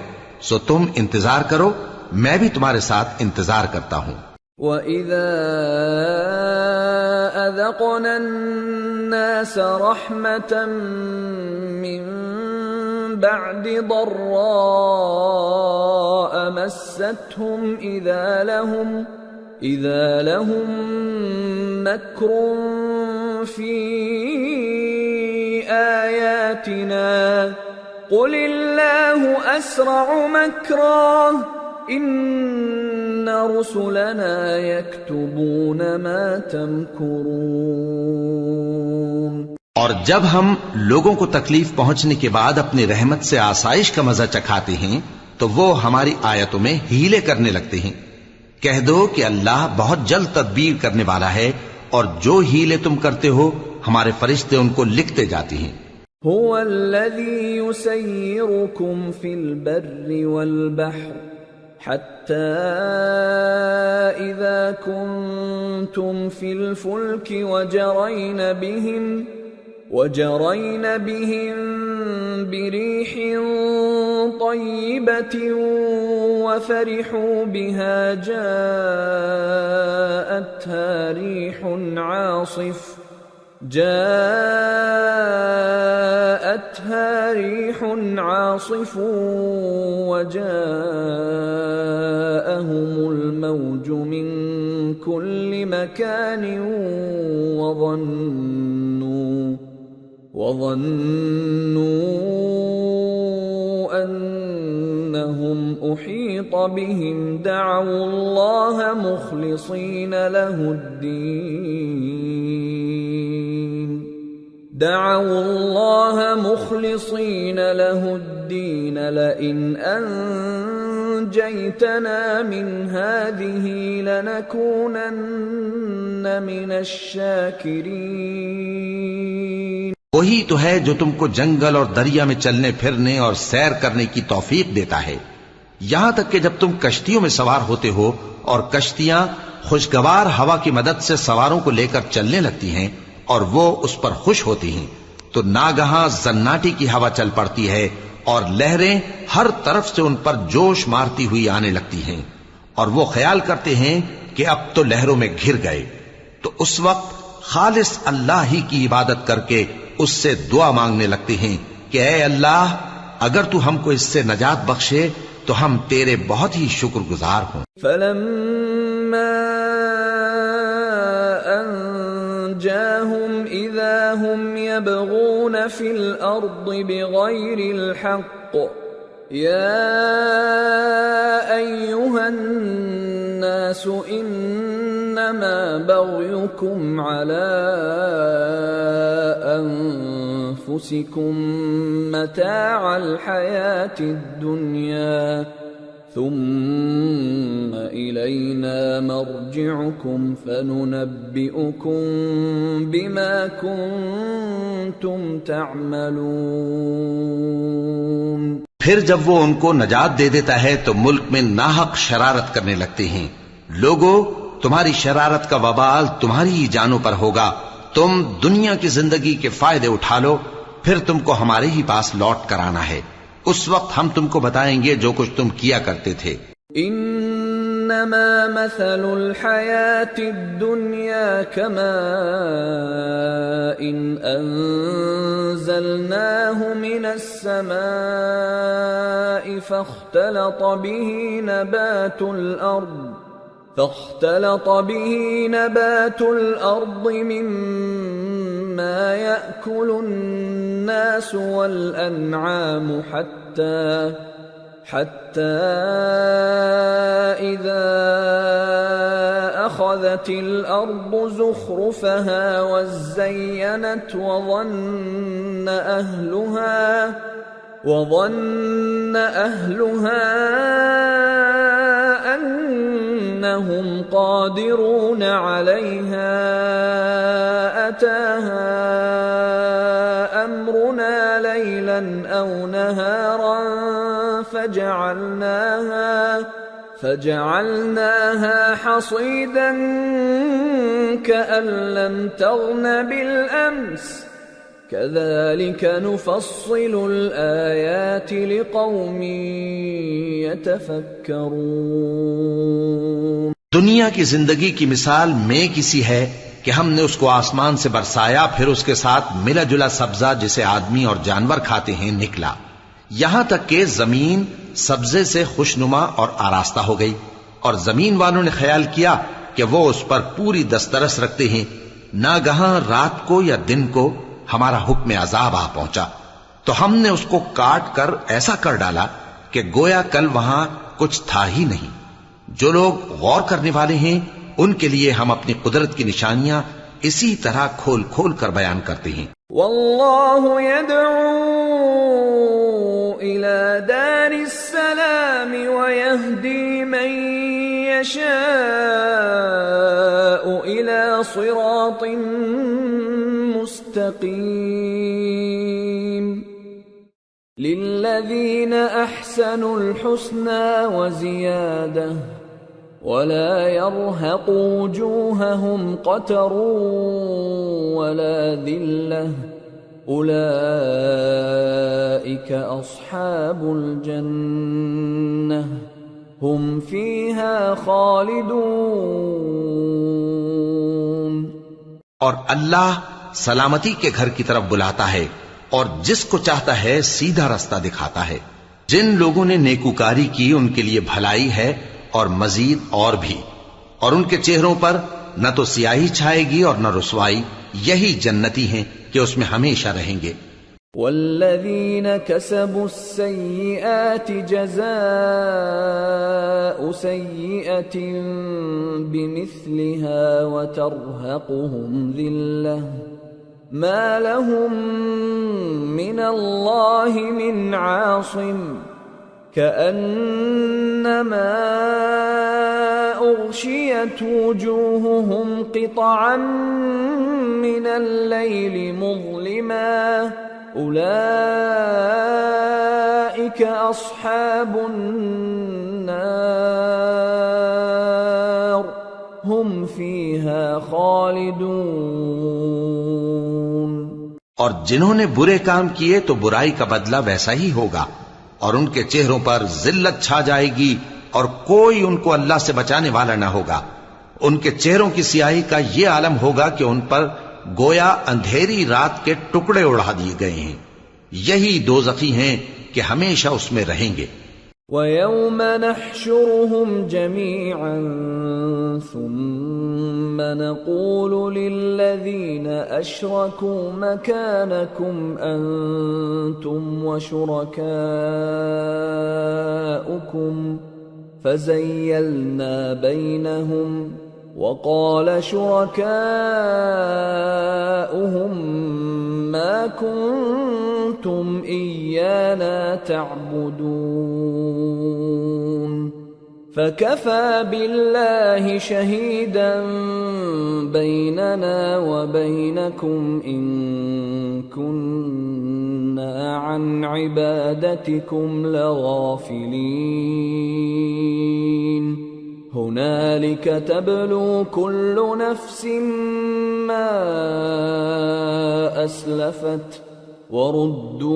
سو تم انتظار کرو، میں بھی تمہارے ساتھ انتظار کرتا ہوں۔ وَإِذَا أَذَقْنَا النَّاسَ رَحْمَةً مِّن بَعْدِ ضَرَّاءَ مَسَّتْهُمْ إِذَا لَهُم مَّكْرٌ فِي آيَاتِنَا قُلِ اللَّهُ أَسْرَعُ مَكْرًا إِنَّ رُسُلَنَا يَكْتُبُونَ مَا تَمْكُرُونَ۔ اور جب ہم لوگوں کو تکلیف پہنچنے کے بعد اپنی رحمت سے آسائش کا مزہ چکھاتے ہیں تو وہ ہماری آیتوں میں ہیلے کرنے لگتے ہیں۔ کہہ دو کہ اللہ بہت جلد تدبیر کرنے والا ہے، اور جو ہیلے تم کرتے ہو ہمارے فرشتے ان کو لکھتے جاتے ہیں۔ هو الذي يسيركم في البر والبحر حتى إذا كنتم في الفلك وجرين بهم بريح طيبة وفرحوا بها جاءتها ريح عاصف وجاءهم الموج من كل مكان وظنوا أنهم أحيط بهم دعوا الله مخلصين له الدين لئن أنجيتنا من هذه لنكونن من الشاكرين۔ وہی تو ہے جو تم کو جنگل اور دریا میں چلنے پھرنے اور سیر کرنے کی توفیق دیتا ہے، یہاں تک کہ جب تم کشتیوں میں سوار ہوتے ہو اور کشتیاں خوشگوار ہوا کی مدد سے سواروں کو لے کر چلنے لگتی ہیں اور وہ اس پر خوش ہوتی ہیں، تو ناگہاں زناٹی کی ہوا چل پڑتی ہے اور لہریں ہر طرف سے ان پر جوش مارتی ہوئی آنے لگتی ہیں، اور وہ خیال کرتے ہیں کہ اب تو لہروں میں گھر گئے، تو اس وقت خالص اللہ ہی کی عبادت کر کے اس سے دعا مانگنے لگتے ہیں کہ اے اللہ، اگر تو ہم کو اس سے نجات بخشے تو ہم تیرے بہت ہی شکر گزار ہوں۔ فَلَمَّا أَنْجَاهُمْ إِذَا هُمْ يَبْغُونَ فِي الْأَرْضِ بِغَيْرِ الْحَقِّ يَا أَيُّهَا النَّاسُ إِنَّمَا بَغْيُكُمْ عَلَى أَنفُسِكُمْ مَتَاعَ الْحَيَاةِ الدُّنْيَا ثُمَّ إِلَيْنَا مَرْجِعُكُمْ فَنُنَبِّئُكُمْ بِمَا كُنْتُمْ تَعْمَلُونَ۔ پھر جب وہ ان کو نجات دے دیتا ہے تو ملک میں ناحق شرارت کرنے لگتے ہیں، لوگو تمہاری شرارت کا وبال تمہاری ہی جانوں پر ہوگا. تم دنیا کی زندگی کے فائدے اٹھا لو، پھر تم کو ہمارے ہی پاس لوٹ کر آنا ہے. اس وقت ہم تم کو بتائیں گے جو کچھ تم کیا کرتے تھے. انما مثل الحیات الدنیا كماء انزلناه من السماء فاختلط به نبات الأرض مما يأكل الناس والأنعام حتى إذا أخذت الأرض زخرفها وزينت وظن أهلها أنهم قادرون عليها أتاها أمرنا ليلا أو نهارا فجعلناها حصيدا كأن لم تغن بالأمس كذلك نفصل الآيات لقوم يتفكرون. دنیا کی زندگی کی مثال میں کسی ہے کہ ہم نے اس کو آسمان سے برسایا، پھر اس کے ساتھ ملا جلا سبزہ جسے آدمی اور جانور کھاتے ہیں نکلا، یہاں تک کہ زمین سبزے سے خوشنما اور آراستہ ہو گئی، اور زمین والوں نے خیال کیا کہ وہ اس پر پوری دسترس رکھتے ہیں. ناگہاں رات کو یا دن کو ہمارا حکم عذاب آ پہنچا تو ہم نے اس کو کاٹ کر ایسا کر ڈالا کہ گویا کل وہاں کچھ تھا ہی نہیں. جو لوگ غور کرنے والے ہیں ان کے لیے ہم اپنی قدرت کی نشانیاں اسی طرح کھول کھول کر بیان کرتے ہیں. واللہ يدعو إلى دار السلام ويهدي من يشاء إلى صراط مستقيم. للذين أحسنوا الحسنى وزيادة ولا يرهق وجوههم قتر ولا ذلة أولئك أصحاب الجنة هم فيها خالدون. اور اللہ سلامتی کے گھر کی طرف بلاتا ہے اور جس کو چاہتا ہے سیدھا رستہ دکھاتا ہے. جن لوگوں نے نیکوکاری کی ان کے لیے بھلائی ہے اور مزید اور بھی، اور ان کے چہروں پر نہ تو سیاہی چھائے گی اور نہ رسوائی. یہی جنتی ہیں کہ اس میں ہمیشہ رہیں گے. والذین كسبوا السیئات جزاء سیئة بمثلها وترهقهم ذلة ما لهم من الله من عاصم كأنما أغشيت وجوههم قطعا من الليل مظلما أولئك أصحاب النار هم فيها خالدون. اور جنہوں نے برے کام کیے تو برائی کا بدلہ ویسا ہی ہوگا، اور ان کے چہروں پر ذلت چھا جائے گی اور کوئی ان کو اللہ سے بچانے والا نہ ہوگا. ان کے چہروں کی سیاہی کا یہ عالم ہوگا کہ ان پر گویا اندھیری رات کے ٹکڑے اڑا دیے گئے ہیں. یہی دوزخی ہیں کہ ہمیشہ اس میں رہیں گے. وَيَوْمَ نَحْشُرُهُمْ جَمِيعًا ثُمَّ نَقُولُ لِلَّذِينَ أَشْرَكُوا مَكَانَكُمْ أَنْتُمْ وَشُرَكَاؤُكُمْ فَزَيَّلْنَا بَيْنَهُمْ وَقَالَ شُرَكَاؤُهُمْ مَا كُنْتُمْ إِيَّانَا تَعْبُدُونَ فَكَفَى بِاللَّهِ شَهِيدًا بَيْنَنَا وَبَيْنَكُمْ إِن كُنَّا عَنْ عِبَادَتِكُمْ لَغَافِلِينَ. هنالك تبلو كل نفس ما أسلفت وردوا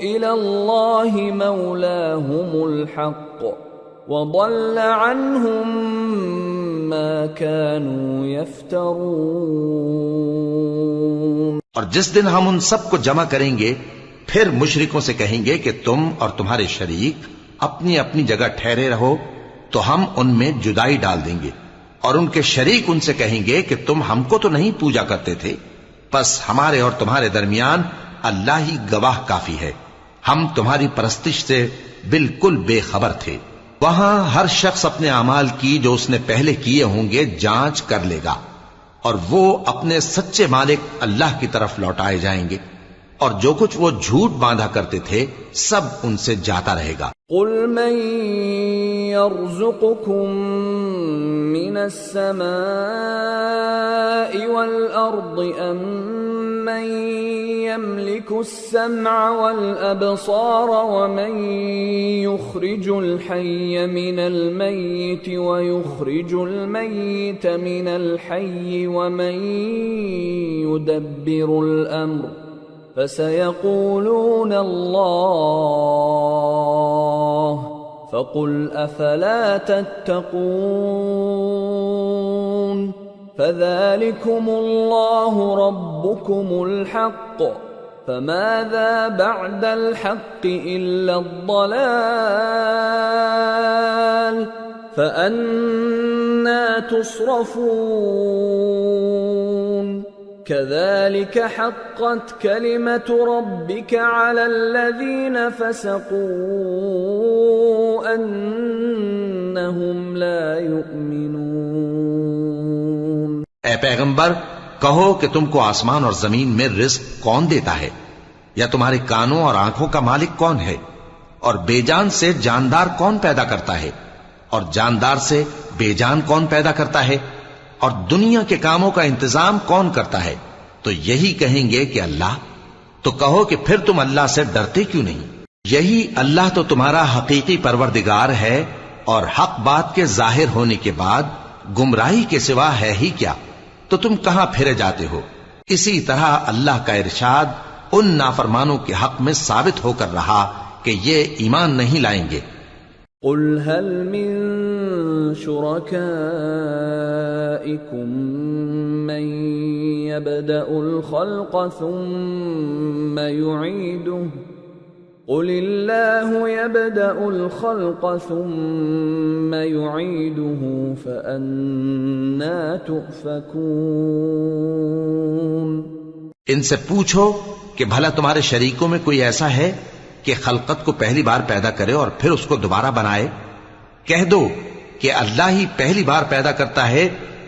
إلى الله مولاهم الحق وضل عنهم ما كانوا يفترون۔ اور جس دن ہم ان سب کو جمع کریں گے پھر مشرکوں سے کہیں گے کہ تم اور تمہارے شریک اپنی اپنی جگہ ٹھہرے رہو تو ہم ان میں جدائی ڈال دیں گے، اور ان کے شریک ان سے کہیں گے کہ تم ہم کو تو نہیں پوجا کرتے تھے، بس ہمارے اور تمہارے درمیان اللہ ہی گواہ کافی ہے، ہم تمہاری پرستش سے بالکل بے خبر تھے۔ وہاں ہر شخص اپنے اعمال کی جو اس نے پہلے کیے ہوں گے جانچ کر لے گا، اور وہ اپنے سچے مالک اللہ کی طرف لوٹائے جائیں گے، اور جو کچھ وہ جھوٹ باندھا کرتے تھے سب ان سے جاتا رہے گا۔ قل من يرزقكم من السماء والأرض أم من يملك السمع والأبصار ومن يخرج الحي من الميت ويخرج الميت من الحي ومن يدبر الأمر فسيقولون الله فقل أفلا تتقون فذلكم الله ربكم الحق فماذا بعد الحق إلا الضلال فأنى تصرفون كذلك حقت كلمة ربك على الذين فسقوا أنهم لا يؤمنون۔ اے پیغمبر کہو کہ تم کو آسمان اور زمین میں رزق کون دیتا ہے، یا تمہارے کانوں اور آنکھوں کا مالک کون ہے، اور بے جان سے جاندار کون پیدا کرتا ہے، اور جاندار سے بے جان کون پیدا کرتا ہے، اور دنیا کے کاموں کا انتظام کون کرتا ہے؟ تو یہی کہیں گے کہ اللہ۔ تو کہو کہ پھر تم اللہ سے ڈرتے کیوں نہیں؟ یہی اللہ تو تمہارا حقیقی پروردگار ہے، اور حق بات کے ظاہر ہونے کے بعد گمراہی کے سوا ہے ہی کیا؟ تو تم کہاں پھرے جاتے ہو؟ اسی طرح اللہ کا ارشاد ان نافرمانوں کے حق میں ثابت ہو کر رہا کہ یہ ایمان نہیں لائیں گے۔ قل هل من شركائكم من يبدأ الخلق ثم يعيده قل الله يبدأ الخلق ثم يعيده فأنى تؤفكون۔ ان سے پوچھو کہ بھلا تمہارے شریکوں میں کوئی ایسا ہے کہ خلقت کو پہلی بار پیدا کرے اور پھر اس کو دوبارہ بنائے؟ کہہ دو کہ اللہ ہی پہلی بار پیدا کرتا ہے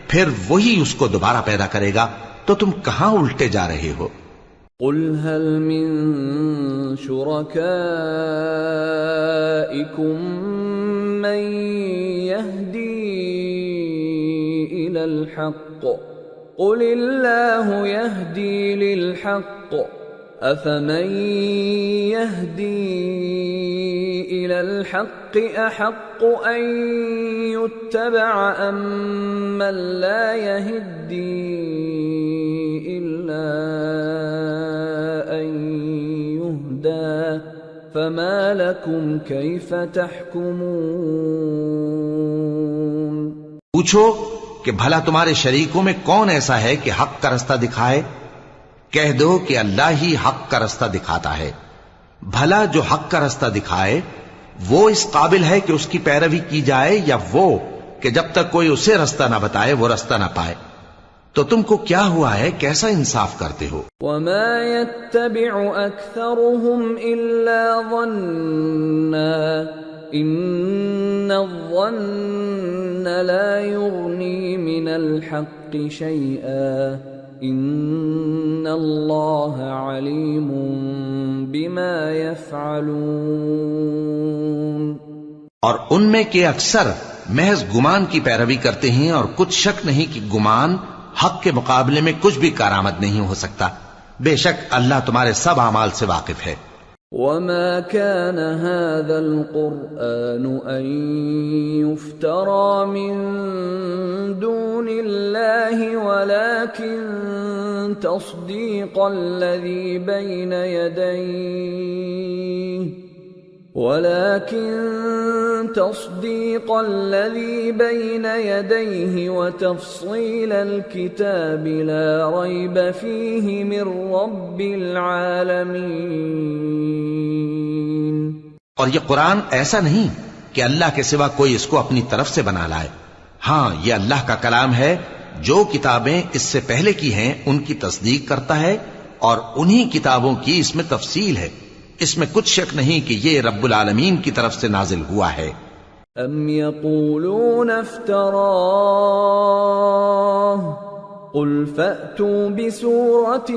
پھر وہی اس کو دوبارہ پیدا کرے گا، تو تم کہاں الٹے جا رہے ہو؟ قل هل من شركائكم من يهدي إلى الحق قل الله يهدي للحق أفمن يهدي إلى الحق أحق أن يتبع أم من لا يهدي إلا أن يهدى فما لكم كيف تحكمون۔ پوچھو کہ بھلا تمہارے شریکوں میں کون ایسا ہے کہ حق کا رستہ دکھائے؟ کہہ دو کہ اللہ ہی حق کا رستہ دکھاتا ہے۔ بھلا جو حق کا رستہ دکھائے وہ اس قابل ہے کہ اس کی پیروی کی جائے، یا وہ کہ جب تک کوئی اسے رستہ نہ بتائے وہ رستہ نہ پائے؟ تو تم کو کیا ہوا ہے، کیسا انصاف کرتے ہو؟ وما يتبع أكثرهم إلا ظنا إن الظن لا يغني من الحق شيئا ان اللہ علیم بما یفعلون۔ اور ان میں کے اکثر محض گمان کی پیروی کرتے ہیں، اور کچھ شک نہیں کہ گمان حق کے مقابلے میں کچھ بھی کارآمد نہیں ہو سکتا۔ بے شک اللہ تمہارے سب اعمال سے واقف ہے۔ وما كان هذا القرآن أن يفترى من دون الله ولكن تصديق الذي بين يديه وتفصيل الكتاب لا ريب فيه من رب العالمين. اور یہ قرآن ایسا نہیں کہ اللہ کے سوا کوئی اس کو اپنی طرف سے بنا لائے. ہاں، یہ اللہ کا کلام ہے. جو کتابیں اس سے پہلے کی ہیں ان کی تصدیق کرتا ہے، اور انہی کتابوں کی اس میں تفصیل ہے. اس میں کچھ شک نہیں کہ یہ رب العالمین کی طرف سے نازل ہوا ہے. ام یقولون افتراہ قل فأتوا بسورة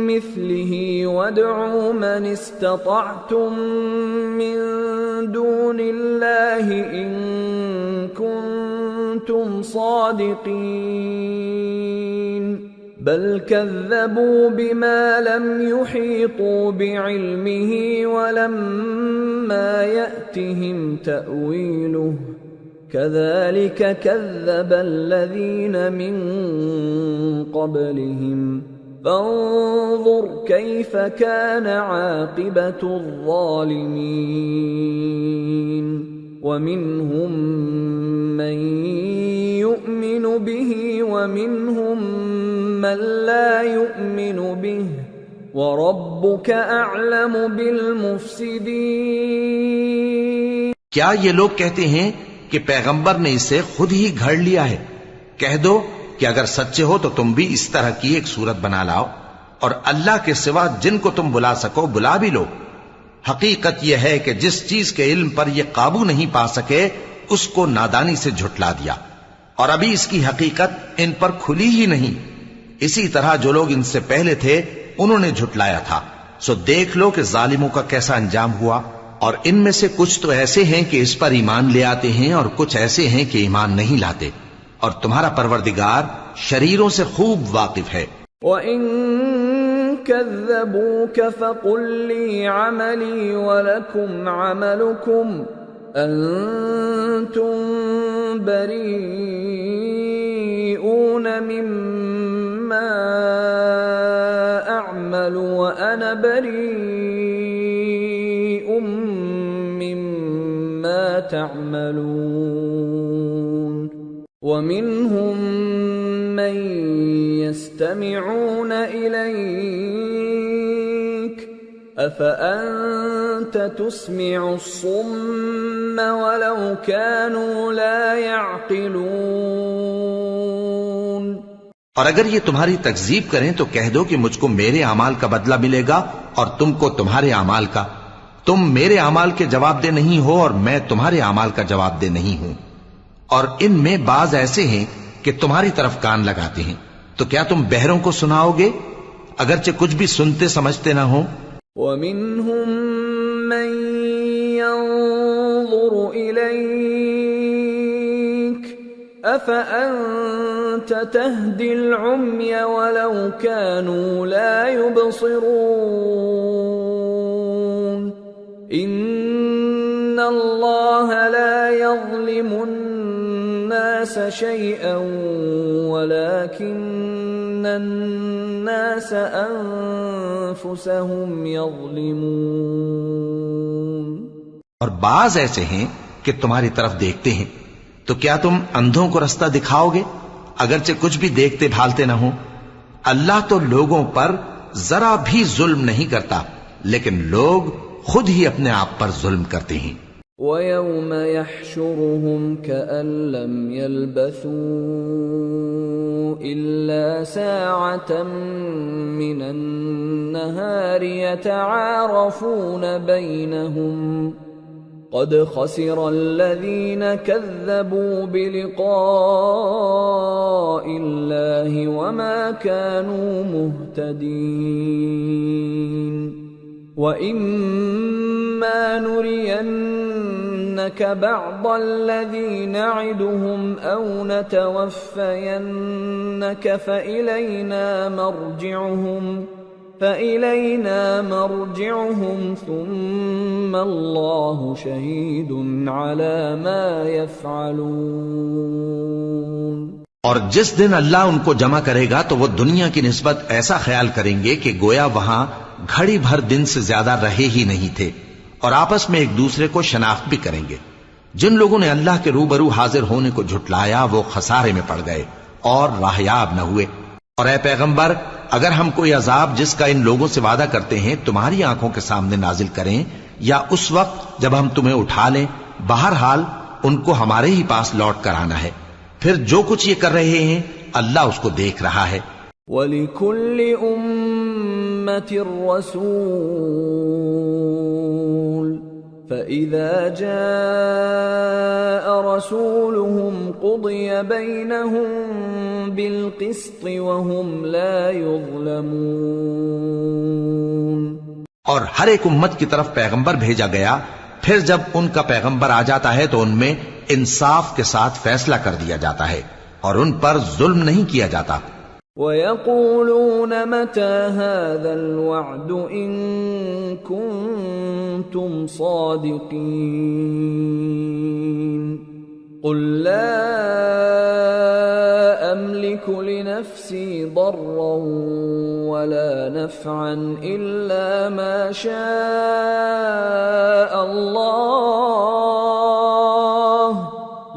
مثله وادعوا من استطعتم من دون الله إن كنتم صادقين بل كذبوا بما لم يحيطوا بعلمه ولما يأتهم تأويله كذلك كذب الذين من قبلهم فانظر كيف كان عاقبة الظالمين ومنهم من يؤمن به ومنهم من لا يؤمن به وَرَبُّكَ أَعْلَمُ بِالْمُفْسِدِينَ. کیا یہ لوگ کہتے ہیں کہ پیغمبر نے اسے خود ہی گھڑ لیا ہے؟ کہہ دو کہ اگر سچے ہو تو تم بھی اس طرح کی ایک صورت بنا لاؤ، اور اللہ کے سوا جن کو تم بلا سکو بلا بھی لو. حقیقت یہ ہے کہ جس چیز کے علم پر یہ قابو نہیں پا سکے اس کو نادانی سے جھٹلا دیا، اور ابھی اس کی حقیقت ان پر کھلی ہی نہیں. اسی طرح جو لوگ ان سے پہلے تھے انہوں نے جھٹلایا تھا. سو دیکھ لو کہ ظالموں کا کیسا انجام ہوا. اور ان میں سے کچھ تو ایسے ہیں کہ اس پر ایمان لے آتے ہیں، اور کچھ ایسے ہیں کہ ایمان نہیں لاتے، اور تمہارا پروردگار شریروں سے خوب واقف ہے. وَإِن كَذَّبُوكَ فَقُل لِّي عَمَلِي وَلَكُمْ عَمَلُكُمْ أَنتُم بَرِيئُونَ مِمَّا أَعْمَلُ وَأَنَا بَرِيءٌ مِّمَّا تَعْمَلُونَ. وَمِنْهُمْ مَن يَسْتَمِعُونَ إِلَيْكَ أَفَأَنْتَ تُسْمِعُ الصُّمَّ وَلَوْ كَانُوا لَا يَعْقِلُونَ. اور اگر یہ تمہاری تکذیب کریں تو کہہ دو کہ مجھ کو میرے اعمال کا بدلہ ملے گا اور تم کو تمہارے اعمال کا. تم میرے اعمال کے جواب دہ نہیں ہو اور میں تمہارے اعمال کا جواب دہ نہیں ہوں. اور ان میں بعض ایسے ہیں کہ تمہاری طرف کان لگاتے ہیں، تو کیا تم بہروں کو سناؤ گے اگرچہ کچھ بھی سنتے سمجھتے نہ ہو؟ وَمِنْهُمْ مَنْ يَنظُرُ إِلَيْكَ أَفَأَنْتَ تَهْدِي الْعُمْيَ وَلَوْ كَانُوا لَا يُبْصِرُونَ. إِنَّ اللَّهَ لَا يَظْلِمُ النَّاسَ شَيْئًا وَلَكِنَّ النَّاسَ أَنفُسَهُمْ يَظْلِمُونَ. اور بعض ایسے ہیں کہ تمہاری طرف دیکھتے ہیں، تو کیا تم اندھوں کو رستہ دکھاؤ گے اگرچہ کچھ بھی دیکھتے بھالتے نہ ہوں؟ اللہ تو لوگوں پر ذرا بھی ظلم نہیں کرتا، لیکن لوگ خود ہی اپنے آپ پر ظلم کرتے ہیں. وَيَوْمَ يَحْشُرُهُمْ كَأَن لَّمْ يَلْبَثُوا إِلَّا سَاعَةً مِّنَ النَّهَارِ يَتَعَارَفُونَ بَيْنَهُمْ قَدْ خَسِرَ الَّذِينَ كَذَّبُوا بِلِقَاءِ اللَّهِ وَمَا كَانُوا مُهْتَدِينَ. وَإِمَّا نُرِيَنَّكَ بَعْضَ الَّذِي نَعِدُهُمْ أَوْ نَتَوَفَّيَنَّكَ فَإِلَيْنَا مَرْجِعُهُمْ فإلينا مرجعهم ثم الله شهيد على ما يفعلون۔ اور جس دن اللہ ان کو جمع کرے گا تو وہ دنیا کی نسبت ایسا خیال کریں گے کہ گویا وہاں گھڑی بھر دن سے زیادہ رہے ہی نہیں تھے، اور آپس میں ایک دوسرے کو شناخت بھی کریں گے۔ جن لوگوں نے اللہ کے روبرو حاضر ہونے کو جھٹلایا وہ خسارے میں پڑ گئے اور راہیاب نہ ہوئے۔ اور اے پیغمبر، اگر ہم کوئی عذاب جس کا ان لوگوں سے وعدہ کرتے ہیں تمہاری آنکھوں کے سامنے نازل کریں یا اس وقت جب ہم تمہیں اٹھا لیں، بہرحال ان کو ہمارے ہی پاس لوٹ کر آنا ہے، پھر جو کچھ یہ کر رہے ہیں اللہ اس کو دیکھ رہا ہے۔ وَلِكُلِّ أُمَّةٍ رَسُولٌ فَإِذَا جَاءَ رَسُولُهُمْ قُضِيَ بَيْنَهُم بِالْقِسْطِ وَهُمْ لَا يُظْلَمُونَ۔ اور ہر ایک امت کی طرف پیغمبر بھیجا گیا، پھر جب ان کا پیغمبر آ جاتا ہے تو ان میں انصاف کے ساتھ فیصلہ کر دیا جاتا ہے اور ان پر ظلم نہیں کیا جاتا۔ وَيَقُولُونَ مَتَى هَذَا الْوَعْدُ إِن كُنتُمْ صَادِقِينَ قُل لَّا أَمْلِكُ لِنَفْسِي ضَرًّا وَلَا نَفْعًا إِلَّا مَا شَاءَ اللَّهُ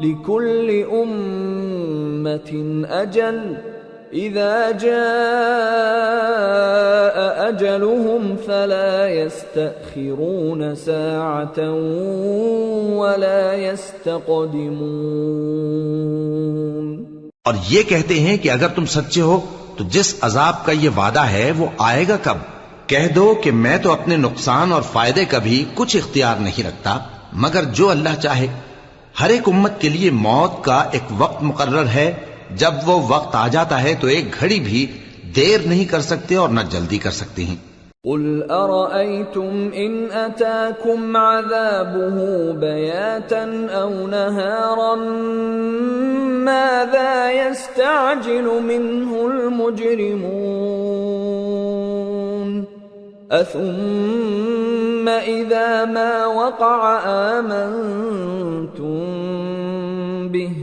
لِكُلِّ أُمَّةٍ أَجَلٌ إِذَا جَاءَ أَجَلُهُمْ فَلَا يَسْتَأْخِرُونَ سَاعَةً وَلَا يَسْتَقْدِمُونَ۔ اور یہ کہتے ہیں کہ اگر تم سچے ہو تو جس عذاب کا یہ وعدہ ہے وہ آئے گا کب؟ کہہ دو کہ میں تو اپنے نقصان اور فائدے کا بھی کچھ اختیار نہیں رکھتا مگر جو اللہ چاہے۔ ہر ایک امت کے لیے موت کا ایک وقت مقرر ہے، جب وہ وقت آ جاتا ہے تو ایک گھڑی بھی دیر نہیں کر سکتے اور نہ جلدی کر سکتے ہیں۔ قُلْ أَرَأَيْتُمْ إِنْ أَتَاكُمْ عَذَابُهُ بَيَاتًا أَوْ نَهَارًا مَاذَا يَسْتَعْجِلُ مِنْهُ الْمُجْرِمُونَ أَثُمَّ إِذَا مَا وَقَعَ آمَنْتُمْ بِهِ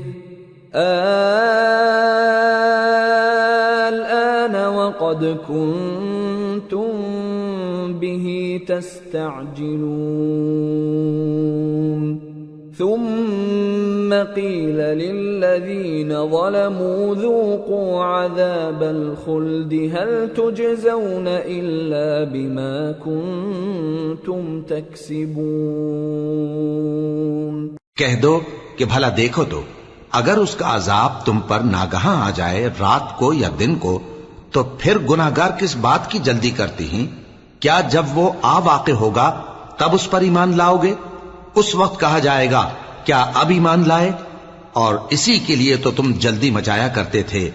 الآن وقد كنتم به تستعجلون ثم قيل للذين ظلموا ذوقوا عذاب الخلد هل تجزون إلا بما كنتم تكسبون۔ کہہ دو کہ بھلا دیکھو تو اگر اس کا عذاب تم پر ناگہاں آ جائے رات کو یا دن کو تو پھر گناہگار کس بات کی جلدی کرتی ہیں؟ کیا جب وہ آ واقع ہوگا تب اس پر ایمان لاؤ گے؟ اس وقت کہا جائے گا کیا اب ایمان لائے؟ اور اسی کے لیے تو تم جلدی مچایا کرتے تھے۔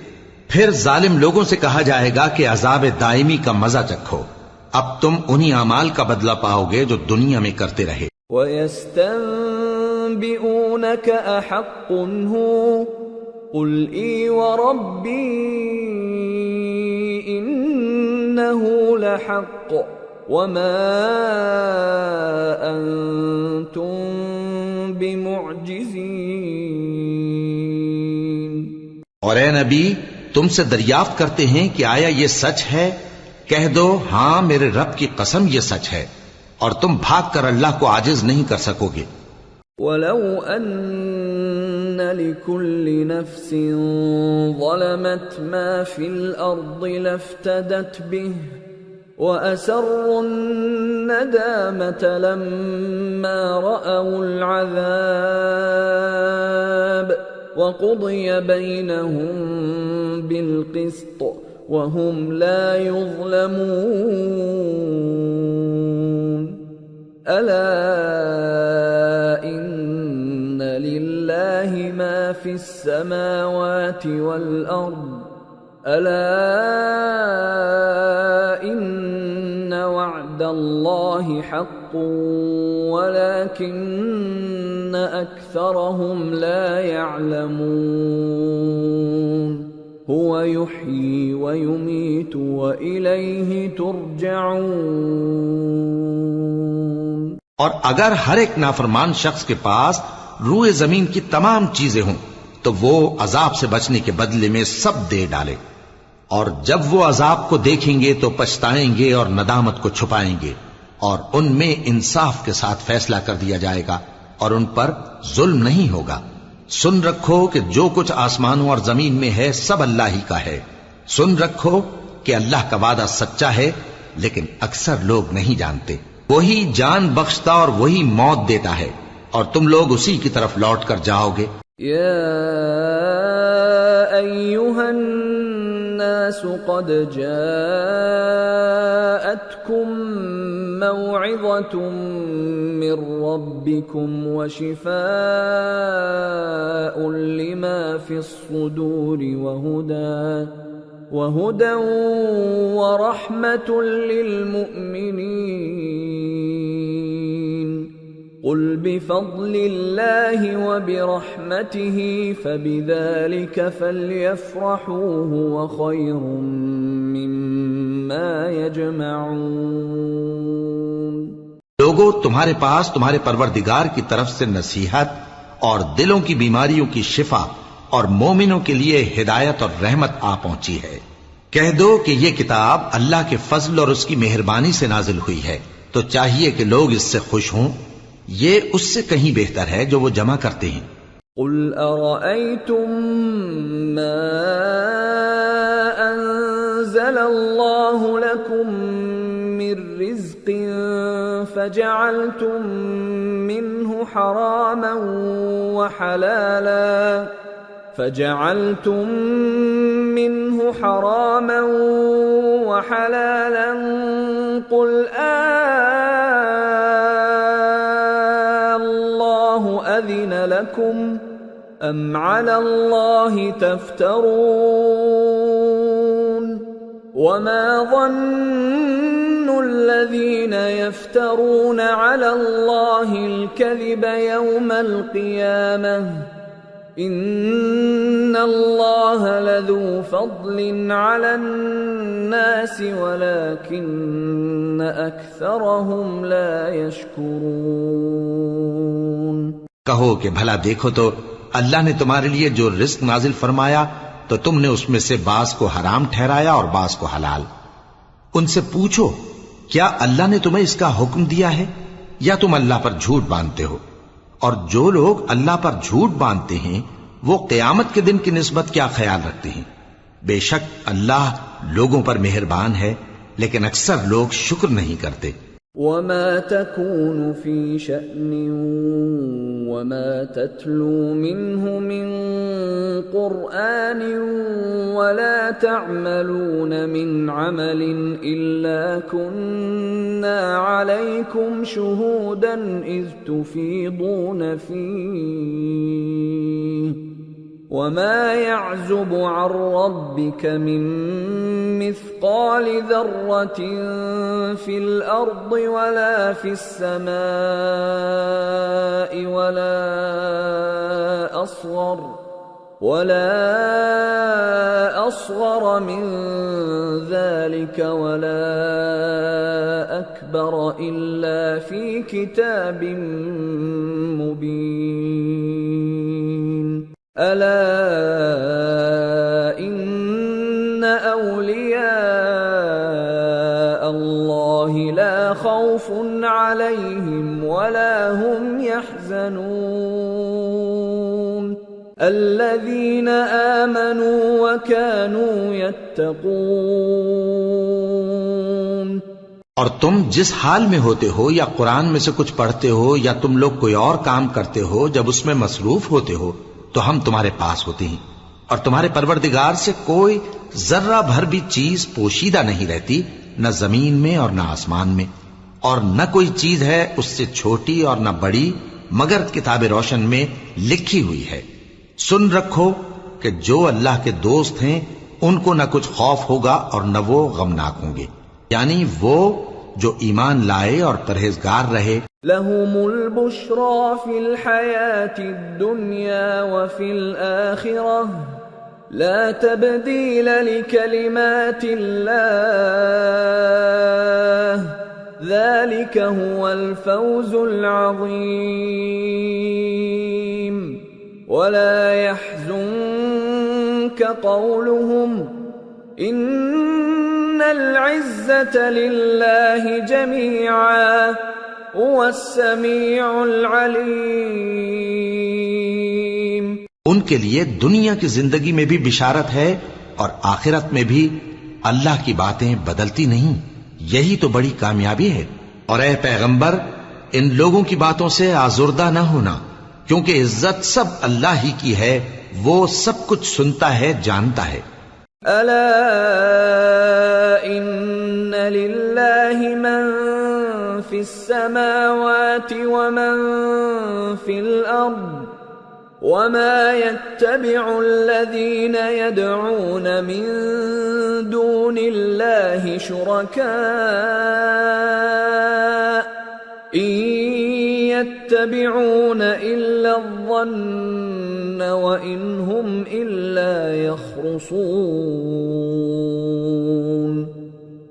پھر ظالم لوگوں سے کہا جائے گا کہ عذاب دائمی کا مزہ چکھو، اب تم انہی اعمال کا بدلہ پاؤ گے جو دنیا میں کرتے رہے۔ وَيَسْتَنبِئُونَكَ أَحَقٌّ هُوَ قُلْ إِي وَرَبِّي إِنَّهُ لَحَقٌّ وَمَا أَنْتُمْ بِمُعْجِزِينَ۔ اور اے نبی تم سے دریافت کرتے ہیں کہ آیا یہ سچ ہے؟ کہہ دو ہاں میرے رب کی قسم یہ سچ ہے، اور تم بھاگ کر اللہ کو عاجز نہیں کر سکو گے۔ وَلَوْ أَنَّ لِكُلِّ نَفْسٍ ظَلَمَتْ مَا فِي الْأَرْضِ لَافْتَدَتْ بِهِ وَأَسَرُّوا النَّدَامَةَ لَمَّا رَأَوُا الْعَذَابَ وَقُضِيَ بَيْنَهُم بِالْقِسْطِ وَهُمْ لَا يُظْلَمُونَ۔ أَلَا إِنَّ لِلَّهِ مَا فِي السَّمَاوَاتِ وَالْأَرْضِ أَلَا إِنَّ وَعْدَ اللَّهِ حَقٌّ وَلَكِنَّ أَكْثَرَهُمْ لَا يَعْلَمُونَ۔ هو يحيي ويميت وإليه ترجعون۔ اور اگر ہر ایک نافرمان شخص کے پاس روئے زمین کی تمام چیزیں ہوں تو وہ عذاب سے بچنے کے بدلے میں سب دے ڈالے، اور جب وہ عذاب کو دیکھیں گے تو پچھتائیں گے اور ندامت کو چھپائیں گے، اور ان میں انصاف کے ساتھ فیصلہ کر دیا جائے گا اور ان پر ظلم نہیں ہوگا۔ سن رکھو کہ جو کچھ آسمانوں اور زمین میں ہے سب اللہ ہی کا ہے۔ سن رکھو کہ اللہ کا وعدہ سچا ہے، لیکن اکثر لوگ نہیں جانتے۔ وہی جان بخشتا اور وہی موت دیتا ہے، اور تم لوگ اسی کی طرف لوٹ کر جاؤ گے۔ يا أيها الناس قد جاءتكم موعظة من ربكم وشفاء لما في الصدور وهدى ورحمة للمؤمنين۔ قل بفضل الله وبرحمته فبذلك فليفرحوا هو خير مما يجمعون۔ لوگو، تمہارے پاس تمہارے پروردگار کی طرف سے نصیحت اور دلوں کی بیماریوں کی شفا اور مومنوں کے لیے ہدایت اور رحمت آ پہنچی ہے۔ کہہ دو کہ یہ کتاب اللہ کے فضل اور اس کی مہربانی سے نازل ہوئی ہے، تو چاہیے کہ لوگ اس سے خوش ہوں۔ یہ اس سے کہیں بہتر ہے جو وہ جمع کرتے ہیں۔ قل ارأيتم ما انزل الله لكم من رزق فجعلتم منه حراما وحلالا قل الله أذن لكم أم على الله تفترون؟ وما ظن الذين يفترون على الله الكذب يوم القيامة إن الله لذو فضل على الناس ولكن أكثرهم لا يشكرون۔ کہو کہ بھلا دیکھو تو اللہ نے تمہارے لیے جو رزق نازل فرمایا تو تم نے اس میں سے بعض کو حرام ٹھہرایا اور بعض کو حلال۔ ان سے پوچھو کیا اللہ نے تمہیں اس کا حکم دیا ہے یا تم اللہ پر جھوٹ باندھتے ہو؟ اور جو لوگ اللہ پر جھوٹ باندھتے ہیں وہ قیامت کے دن کی نسبت کیا خیال رکھتے ہیں؟ بے شک اللہ لوگوں پر مہربان ہے، لیکن اکثر لوگ شکر نہیں کرتے۔ وما تكون في شأن وما تتلو منه من قرآن ولا تعملون من عمل إلا كنا عليكم شهودا إذ تفيضون فيه وما يعزب عن ربك من مثقال ذرة في الأرض ولا في السماء ولا أصغر من ذلك ولا أكبر إلا في كتاب مبين۔ ألا إن أولياء الله لا خوف عليهم ولا هم يحزنون الذين آمنوا وكانوا يتقون۔ اور تم جس حال میں ہوتے ہو یا قرآن میں سے کچھ پڑھتے ہو یا تم لوگ کوئی اور کام کرتے ہو، جب اس میں مصروف ہوتے ہو تو ہم تمہارے پاس ہوتے ہیں، اور تمہارے پروردگار سے کوئی ذرہ بھر بھی چیز پوشیدہ نہیں رہتی، نہ زمین میں اور نہ آسمان میں، اور نہ کوئی چیز ہے اس سے چھوٹی اور نہ بڑی مگر کتاب روشن میں لکھی ہوئی ہے۔ سن رکھو کہ جو اللہ کے دوست ہیں ان کو نہ کچھ خوف ہوگا اور نہ وہ غمناک ہوں گے، یعنی وہ جو ایمان لائے اور پرہیزگار رہے۔ لهم البشرى في الحياة الدنيا وفي الآخرة لا تبديل لكلمات الله ذلك هو الفوز العظيم ولا يحزنك قولهم إن العزة لله جميعا هو السميع العليم. ان کے لیے دنیا کی زندگی میں بھی بشارت ہے اور آخرت میں بھی اللہ کی باتیں بدلتی نہیں. یہی تو بڑی کامیابی ہے. اور اے پیغمبر ان لوگوں کی باتوں سے آزردہ نہ ہونا کیونکہ عزت سب اللہ ہی کی ہے. وہ سب کچھ سنتا ہے جانتا ہے. الا ان للہ من فی السماوات ومن فی الارض وما يتبع الذين يدعون من دون الله شركاء إن يتبعون إلا الظن وإن هم إلا يخرصون.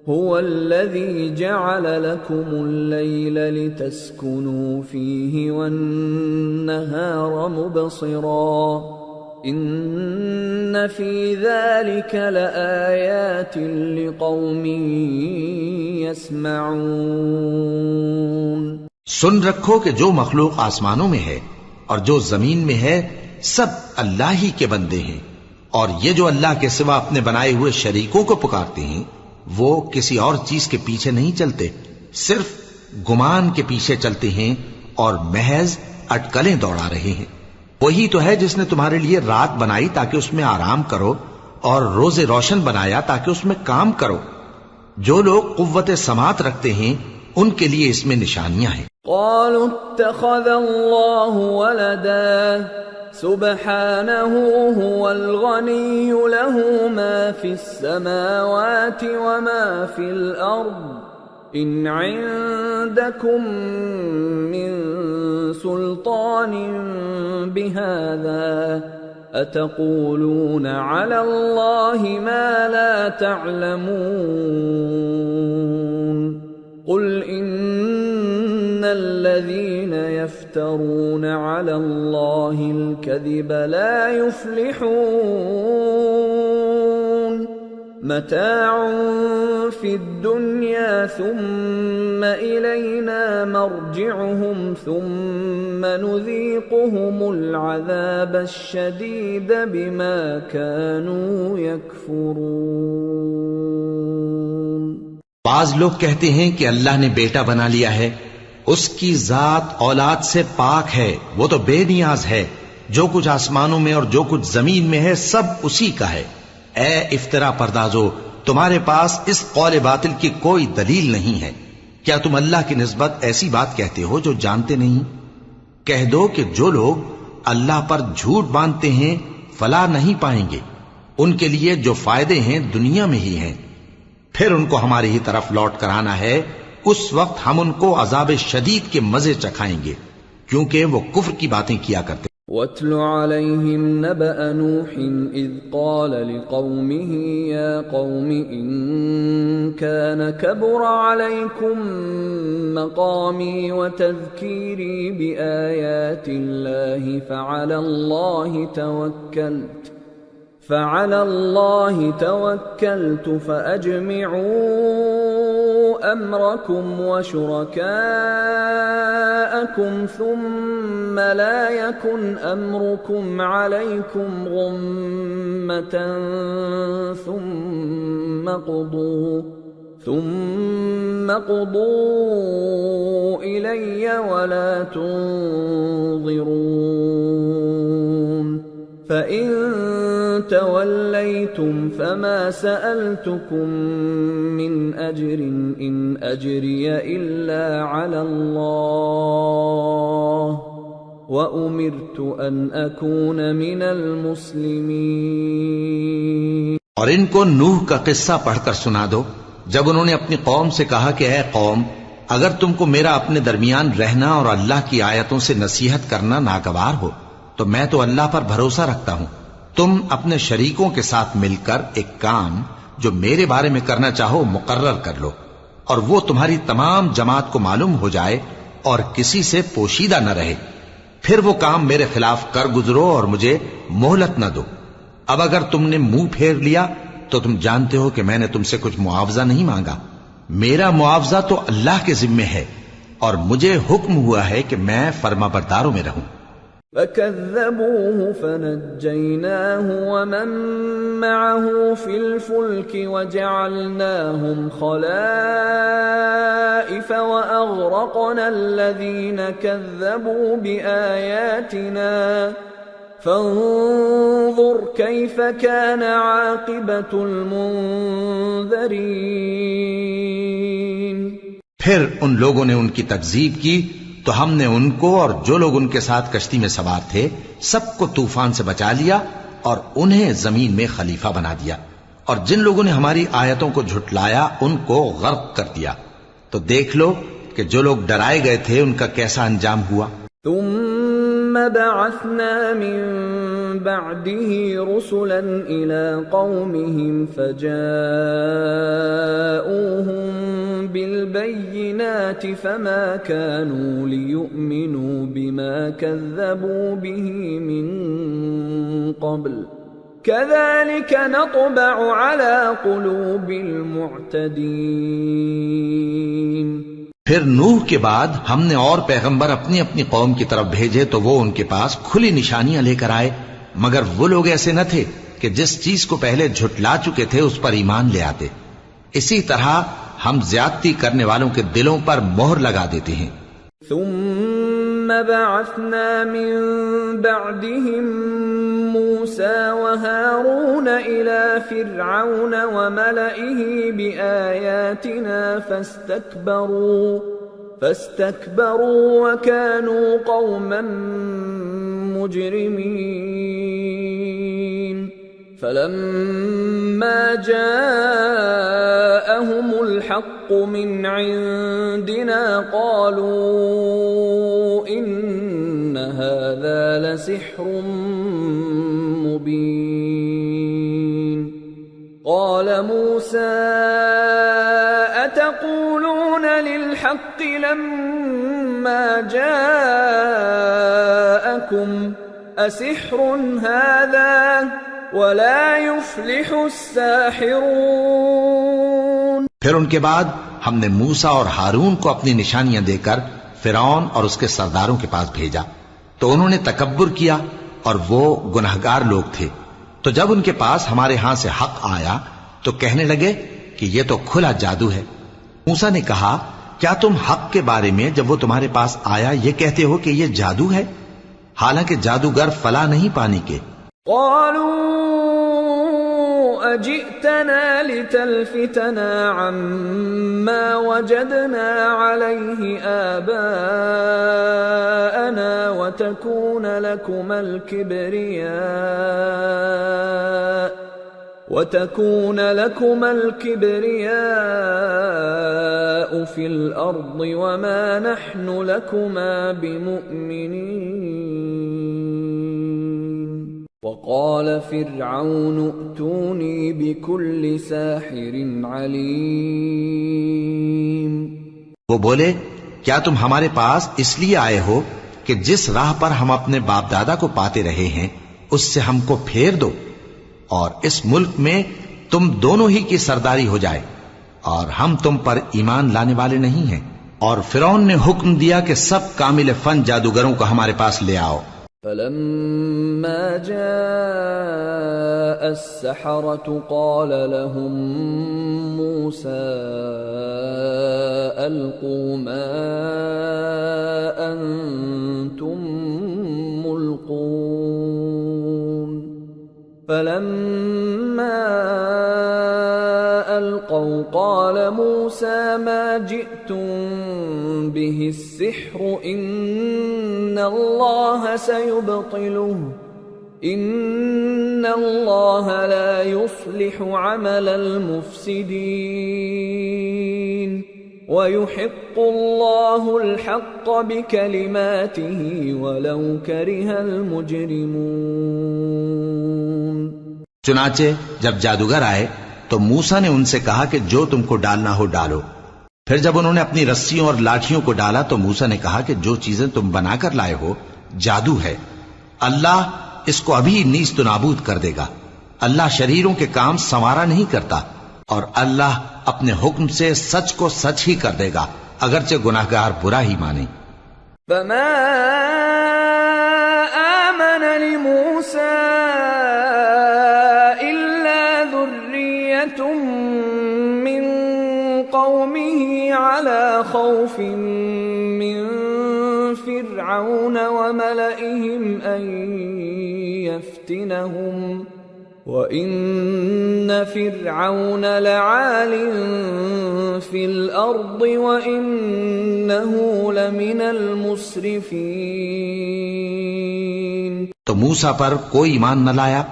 هو الذي جعل لكم الليل لتسكنوا فيه والنهار مبصرا إن في ذلك لآيات لقوم يسمعون. سن رکھو کہ جو مخلوق آسمانوں میں ہے اور جو زمین میں ہے سب اللہ ہی کے بندے ہیں. اور یہ جو اللہ کے سوا اپنے بنائے ہوئے شریکوں کو پکارتے ہیں وہ کسی اور چیز کے پیچھے نہیں چلتے، صرف گمان کے پیچھے چلتے ہیں اور محض اٹکلیں دوڑا رہے ہیں. وہی تو ہے جس نے تمہارے لیے رات بنائی تاکہ اس میں آرام کرو اور روز روشن بنایا تاکہ اس میں کام کرو. جو لوگ قوت سماعت رکھتے ہیں ان کے لیے اس میں نشانیاں ہیں. قالوا اتخذ الله ولدا سبحانه هو الغني له ما في السماوات وما في الأرض إن عندكم من سلطان بهذا أتقولون على الله ما لا تعلمون. قل إن الذين يفترون على الله الكذب لا يفلحون. متاع في الدنيا ثم إلينا مرجعهم ثم نذيقهم العذاب الشديد بما كانوا يكفرون. بعض لوگ کہتے ہیں کہ اللہ نے بیٹا بنا لیا ہے. اس کی ذات اولاد سے پاک ہے، وہ تو بے نیاز ہے. جو کچھ آسمانوں میں اور جو کچھ زمین میں ہے سب اسی کا ہے. اے افترا پردازو، تمہارے پاس اس قول باطل کی کوئی دلیل نہیں ہے. کیا تم اللہ کی نسبت ایسی بات کہتے ہو جو جانتے نہیں؟ کہہ دو کہ جو لوگ اللہ پر جھوٹ باندھتے ہیں فلاح نہیں پائیں گے. ان کے لیے جو فائدے ہیں دنیا میں ہی ہیں، پھر ان کو ہماری ہی طرف لوٹ کر آنا ہے. اس وقت ہم ان کو عذاب شدید کے مزے چکھائیں گے کیونکہ وہ کفر کی باتیں کیا کرتے. وَاتْلُ عَلَيْهِمْ نَبَأَ نُوحٍ إِذْ قَالَ لِقَوْمِهِ يَا قَوْمِ إِن كَانَ كَبُرَ عَلَيْكُمْ مَقَامِي وَتَذْكِيرِي بِآيَاتِ اللَّهِ فعلى الله توكلت فأجمعوا أمركم وشركاءكم ثم لا يكن أمركم عليكم غمة ثم قضوا إلي ولا تنظرون. فَإِن تَوَلَّيْتُمْ فَمَا سَأَلْتُكُمْ مِنْ أَجْرٍ إِنْ أَجْرِيَ إِلَّا عَلَى اللَّهِ وَأُمِرْتُ أَنْ أَكُونَ مِنَ الْمُسْلِمِينَ. اور ان کو نوح کا قصہ پڑھ کر سنا دو جب انہوں نے اپنی قوم سے کہا کہ اے قوم، اگر تم کو میرا اپنے درمیان رہنا اور اللہ کی آیتوں سے نصیحت کرنا ناگوار ہو تو میں تو اللہ پر بھروسہ رکھتا ہوں، تم اپنے شریکوں کے ساتھ مل کر ایک کام جو میرے بارے میں کرنا چاہو مقرر کر لو، اور وہ تمہاری تمام جماعت کو معلوم ہو جائے اور کسی سے پوشیدہ نہ رہے، پھر وہ کام میرے خلاف کر گزرو اور مجھے مہلت نہ دو۔ اب اگر تم نے منہ پھیر لیا تو تم جانتے ہو کہ میں نے تم سے کچھ معاوضہ نہیں مانگا، میرا معاوضہ تو اللہ کے ذمے ہے، اور مجھے حکم ہوا ہے کہ میں فرما برداروں میں رہوں۔ فَكَذَّبُوهُ فَنَجَّيْنَاهُ وَمَن مَّعَهُ فِي الْفُلْكِ وَجَعَلْنَاهُمْ خَلَائِفَ وَأَغْرَقْنَا الَّذِينَ كَذَّبُوا بِآيَاتِنَا فَانظُرْ كَيْفَ كَانَ عَاقِبَةُ الْمُنذَرِينَ۔ پھر ان لوگوں نے ان کی تکذیب کی تو ہم نے ان کو اور جو لوگ ان کے ساتھ کشتی میں سوار تھے سب کو طوفان سے بچا لیا اور انہیں زمین میں خلیفہ بنا دیا، اور جن لوگوں نے ہماری آیتوں کو جھٹلایا ان کو غرق کر دیا۔ تو دیکھ لو کہ جو لوگ ڈرائے گئے تھے ان کا کیسا انجام ہوا۔ ثم بعثنا من بعده رسلا إلى قومهم فجاءوهم بالبينات فما كانوا ليؤمنوا بما كذبوا به من قبل كذلك نطبع على قلوب المعتدين۔ پھر نوح کے بعد ہم نے اور پیغمبر اپنی اپنی قوم کی طرف بھیجے تو وہ ان کے پاس کھلی نشانیاں لے کر آئے، مگر وہ لوگ ایسے نہ تھے کہ جس چیز کو پہلے جھٹلا چکے تھے اس پر ایمان لے آتے۔ اسی طرح ہم زیادتی کرنے والوں کے دلوں پر مہر لگا دیتے ہیں۔ ثم بعثنا من بعدهم موسى وهارون إلى فرعون وملئه بآياتنا فاستكبروا وكانوا قوما مجرمين۔ فلما جاءهم الحق من عندنا قالوا إن هذا لسحر مبين۔ قال موسى أتقولون للحق لما جاءكم أسحر هذا ولا يفلح الساحرون۔ پھر ان کے بعد ہم نے موسیٰ اور ہارون کو اپنی نشانیاں دے کر فرعون اور اس کے سرداروں کے پاس بھیجا، تو انہوں نے تکبر کیا اور وہ گنہگار لوگ تھے۔ تو جب ان کے پاس ہمارے ہاں سے حق آیا تو کہنے لگے کہ یہ تو کھلا جادو ہے۔ موسیٰ نے کہا کیا تم حق کے بارے میں جب وہ تمہارے پاس آیا یہ کہتے ہو کہ یہ جادو ہے، حالانکہ جادوگر فلاح نہیں پانی کے؟ قالوا أجئتنا لتلفتنا عما وجدنا عليه آباءنا وتكون لكما الكبرياء في الأرض وما نحن لكما بمؤمنين۔ وقال فرعون ائتوني بكل ساحر عليم۔ وہ بولے کیا تم ہمارے پاس اس لیے آئے ہو کہ جس راہ پر ہم اپنے باپ دادا کو پاتے رہے ہیں اس سے ہم کو پھیر دو، اور اس ملک میں تم دونوں ہی کی سرداری ہو جائے، اور ہم تم پر ایمان لانے والے نہیں ہیں۔ اور فرعون نے حکم دیا کہ سب کامل فن جادوگروں کو ہمارے پاس لے آؤ۔ فلما جاء السحرة قال لهم موسى ألقوا ما أنتم ملقون۔ فلما ألقوا قال موسى ما جئتم به السحر إن الله سيبطله إن الله لا يصلح عمل المفسدين ويحق الله الحق بكلماته ولو كره المجرمون۔ چنانچہ جب جادوگر آئے تو موسیٰ نے ان سے کہا کہ جو تم کو ڈالنا ہو ڈالو۔ پھر جب انہوں نے اپنی رسیوں اور لاٹھیوں کو ڈالا تو موسیٰ نے کہا کہ جو چیزیں تم بنا کر لائے ہو جادو ہے، اللہ اس کو ابھی نیست و نابود کر دے گا۔ اللہ شریروں کے کام سنوارا نہیں کرتا، اور اللہ اپنے حکم سے سچ کو سچ ہی کر دے گا، اگرچہ گناہگار برا ہی مانے۔ فما آمن لموسى إلا ذرية من قومه على خوف من فرعون وملئهم أن يفتنهم وَإِنَّ فِرْعَوْنَ لَعَالٍ فِي الْأَرْضِ وَإِنَّهُ لَمِنَ الْمُسْرِفِينَ۔ تو موسیٰ پر کوئی ایمان نہ لایا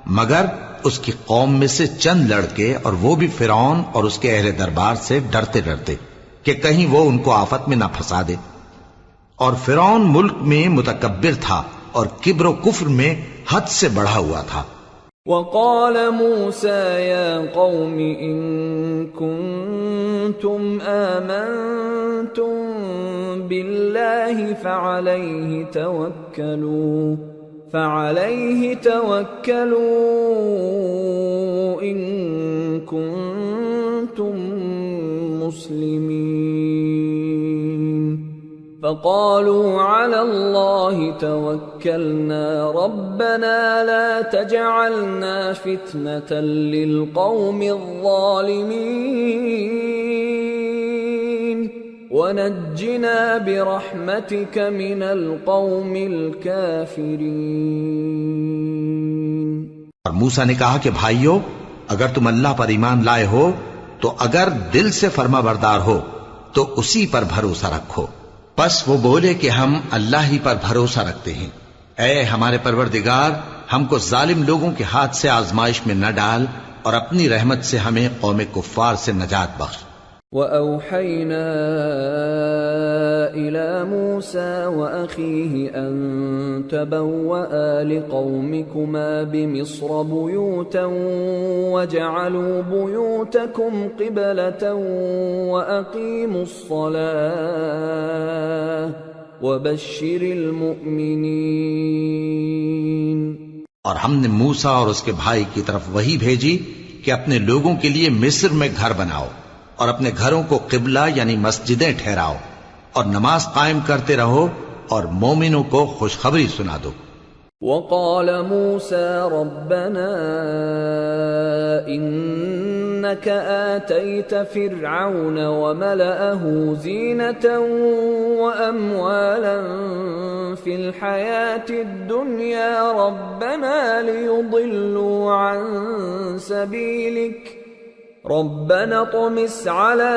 مگر اس کی قوم میں سے چند لڑکے، اور وہ بھی فرعون اور اس کے اہل دربار سے ڈرتے ڈرتے کہ کہیں وہ ان کو آفت میں نہ پھنسا دے۔ اور فرعون ملک میں متکبر تھا اور کبر و کفر میں حد سے بڑھا ہوا تھا۔ وقال موسى يا قوم إن كنتم آمنتم بالله فعليه توكلوا إن كنتم مسلمين۔ فقالوا على الله توكلنا ربنا لا تجعلنا فتنة للقوم الظالمين ونجنا برحمتك من القوم الكافرين۔ اور موسیٰ نے کہا کہ بھائیو، اگر تم اللہ پر ایمان لائے ہو تو اگر دل سے فرما بردار ہو تو اسی پر بھروسہ رکھو۔ پس وہ بولے کہ ہم اللہ ہی پر بھروسہ رکھتے ہیں۔ اے ہمارے پروردگار، ہم کو ظالم لوگوں کے ہاتھ سے آزمائش میں نہ ڈال، اور اپنی رحمت سے ہمیں قوم کفار سے نجات بخش۔ وَأَوْحَيْنَا إِلَى مُوسَى وَأَخِيهِ أَن تَبَوَّآ لِقَوْمِكُمَا بِمِصْرَ بُيُوتًا وَاجْعَلُوا بُيُوتَكُمْ قِبْلَةً وَأَقِيمُوا الصَّلَاةَ وَبَشِّرِ الْمُؤْمِنِينَ۔ اور ہم نے موسیٰ اور اس کے بھائی کی طرف وحی بھیجی کہ اپنے لوگوں کے لیے مصر میں گھر بناؤ، اور اپنے گھروں کو قبلہ یعنی مسجدیں ٹھہراؤ، اور نماز قائم کرتے رہو، اور مومنوں کو خوشخبری سنا دو۔ وقال موسى ربنا إنك آتيت فرعون وملأه زينة وأموالا في الحياة الدنيا ربنا ليضلوا عن سبيلك ربنا اطمس على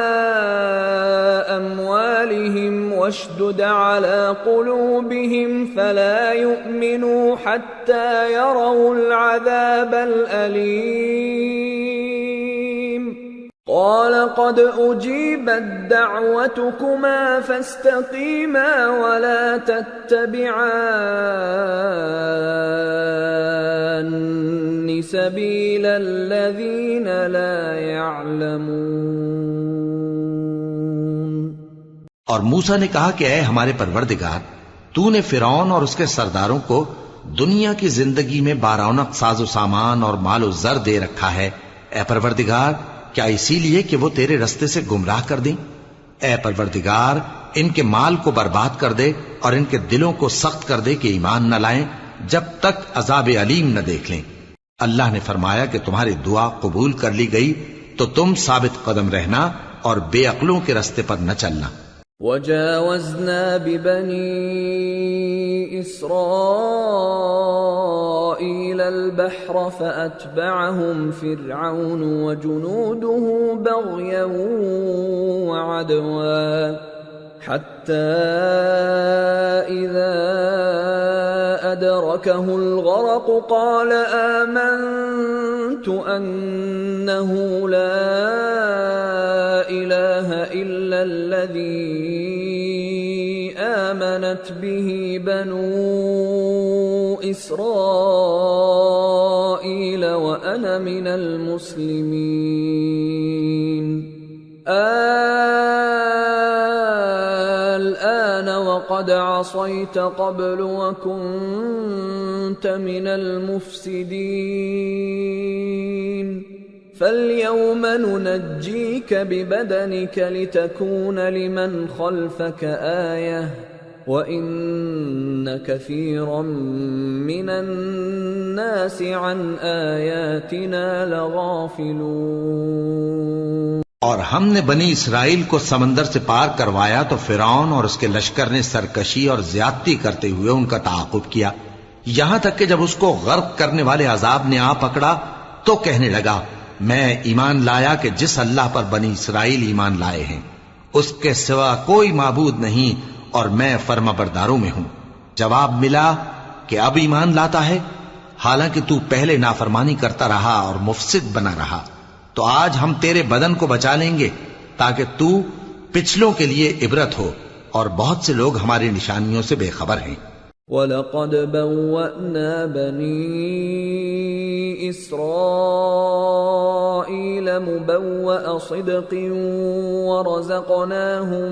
أموالهم واشدد على قلوبهم فلا يؤمنوا حتى يروا العذاب الأليم قال قد أجيبت دعوتكما فاستقيما ولا تتبعان سبيل الذين لا يعلمون۔ اور موسیٰ نے کہا کہ اے ہمارے پروردگار، تو نے فرعون اور اس کے سرداروں کو دنیا کی زندگی میں بارونق ساز و سامان اور مال و زر دے رکھا ہے، اے پروردگار کیا اسی لیے کہ وہ تیرے رستے سے گمراہ کر دیں؟ اے پروردگار ان کے مال کو برباد کر دے اور ان کے دلوں کو سخت کر دے کہ ایمان نہ لائیں جب تک عذاب علیم نہ دیکھ لیں۔ اللہ نے فرمایا کہ تمہاری دعا قبول کر لی گئی تو تم ثابت قدم رہنا اور بے عقلوں کے رستے پر نہ چلنا۔ وَجَاوَزْنَا بِبَنِي إِسْرَائِيلَ الْبَحْرَ فَأَتْبَعَهُمْ فِرْعَوْنُ وَجُنُودُهُ بَغْيًا وَعَدْوًا حَتَّى إِذَا أَدْرَكَهُ الْغَرَقُ قَالَ آمَنْتُ أَنَّهُ لَا إِلَهَ إِلَّا الَّذِي آمنت به بنو إسرائيل وأنا من المسلمين الآن وقد عصيت قبل وكنت من المفسدين فاليوم ننجيك ببدنك لتكون لمن خلفك آية وإن كثيرا من الناس عن آياتنا لغافلون۔ اور ہم نے بنی اسرائیل کو سمندر سے پار کروایا تو فرعون اور اس کے لشکر نے سرکشی اور زیادتی کرتے ہوئے ان کا تعاقب کیا، یہاں تک کہ جب اس کو غرق کرنے والے عذاب نے آ پکڑا تو کہنے لگا میں ایمان لایا کہ جس اللہ پر بنی اسرائیل ایمان لائے ہیں اس کے سوا کوئی معبود نہیں اور میں فرما برداروں میں ہوں۔ جواب ملا کہ اب ایمان لاتا ہے حالانکہ تو پہلے نافرمانی کرتا رہا اور مفسد بنا رہا، تو آج ہم تیرے بدن کو بچا لیں گے تاکہ تو پچھلوں کے لیے عبرت ہو، اور بہت سے لوگ ہماری نشانیوں سے بے خبر ہیں۔ وَلَقَدْ بَوَّأْنَا بَنِي إِسْرَائِيلَ مُبَوَّأَ صِدْقٍ وَرَزَقْنَاهُم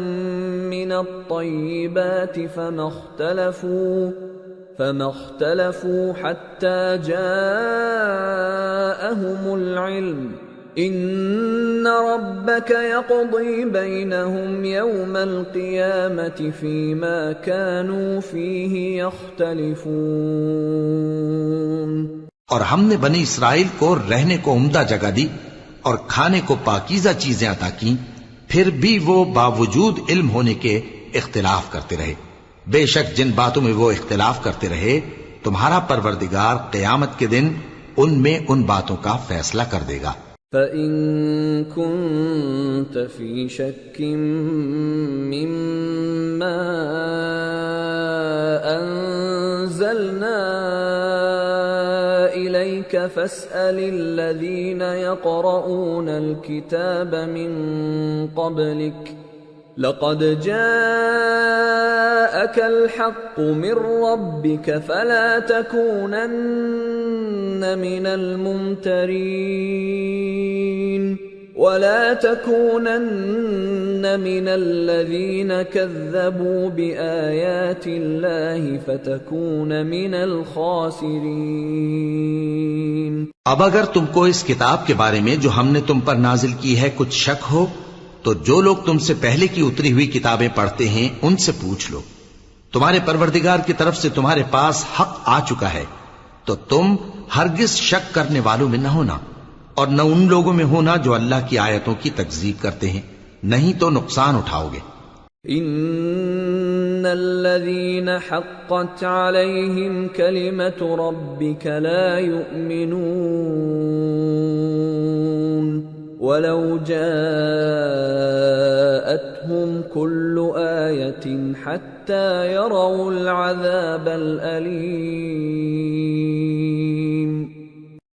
مِّنَ الطَّيِّبَاتِ فَمَا اخْتَلَفُوا حَتَّى جَاءَهُمُ الْعِلْمُ إِنَّ رَبَّكَ يَقْضِي بَيْنَهُمْ يَوْمَ الْقِيَامَةِ فِيمَا كَانُوا فِيهِ يَخْتَلِفُونَ۔ اور ہم نے بنی اسرائیل کو رہنے کو عمدہ جگہ دی اور کھانے کو پاکیزہ چیزیں عطا کیں، پھر بھی وہ باوجود علم ہونے کے اختلاف کرتے رہے۔ بے شک جن باتوں میں وہ اختلاف کرتے رہے تمہارا پروردگار قیامت کے دن ان میں ان باتوں کا فیصلہ کر دے گا۔ فَإِن كُنتَ فِي شَكٍّ مِّمَّا أَنزَلْنَا إِلَيْكَ فَاسْأَلِ الَّذِينَ يَقْرَؤُونَ الْكِتَابَ مِن قَبْلِكَ لَقَدْ جَاءَكَ الْحَقُّ مِن رَّبِّكَ فَلَا تَكُونَنَّ مِنَ الْمُمْتَرِينَ وَلَا تَكُونَنَّ مِنَ الَّذِينَ كَذَّبُوا بِآيَاتِ اللَّهِ فَتَكُونَ مِنَ الْخَاسِرِينَ۔ اب اگر تم کو اس کتاب کے بارے میں جو ہم نے تم پر نازل کی ہے کچھ شک ہو تو جو لوگ تم سے پہلے کی اتری ہوئی کتابیں پڑھتے ہیں ان سے پوچھ لو، تمہارے پروردگار کی طرف سے تمہارے پاس حق آ چکا ہے تو تم ہرگز شک کرنے والوں میں نہ ہونا، اور نہ ان لوگوں میں ہونا جو اللہ کی آیتوں کی تکذیب کرتے ہیں، نہیں تو نقصان اٹھاؤ گے۔ ان الذين حقت عليهم كلمة ربك لا يؤمنون ولو جاءتهم كل آية حتى يروا العذاب الأليم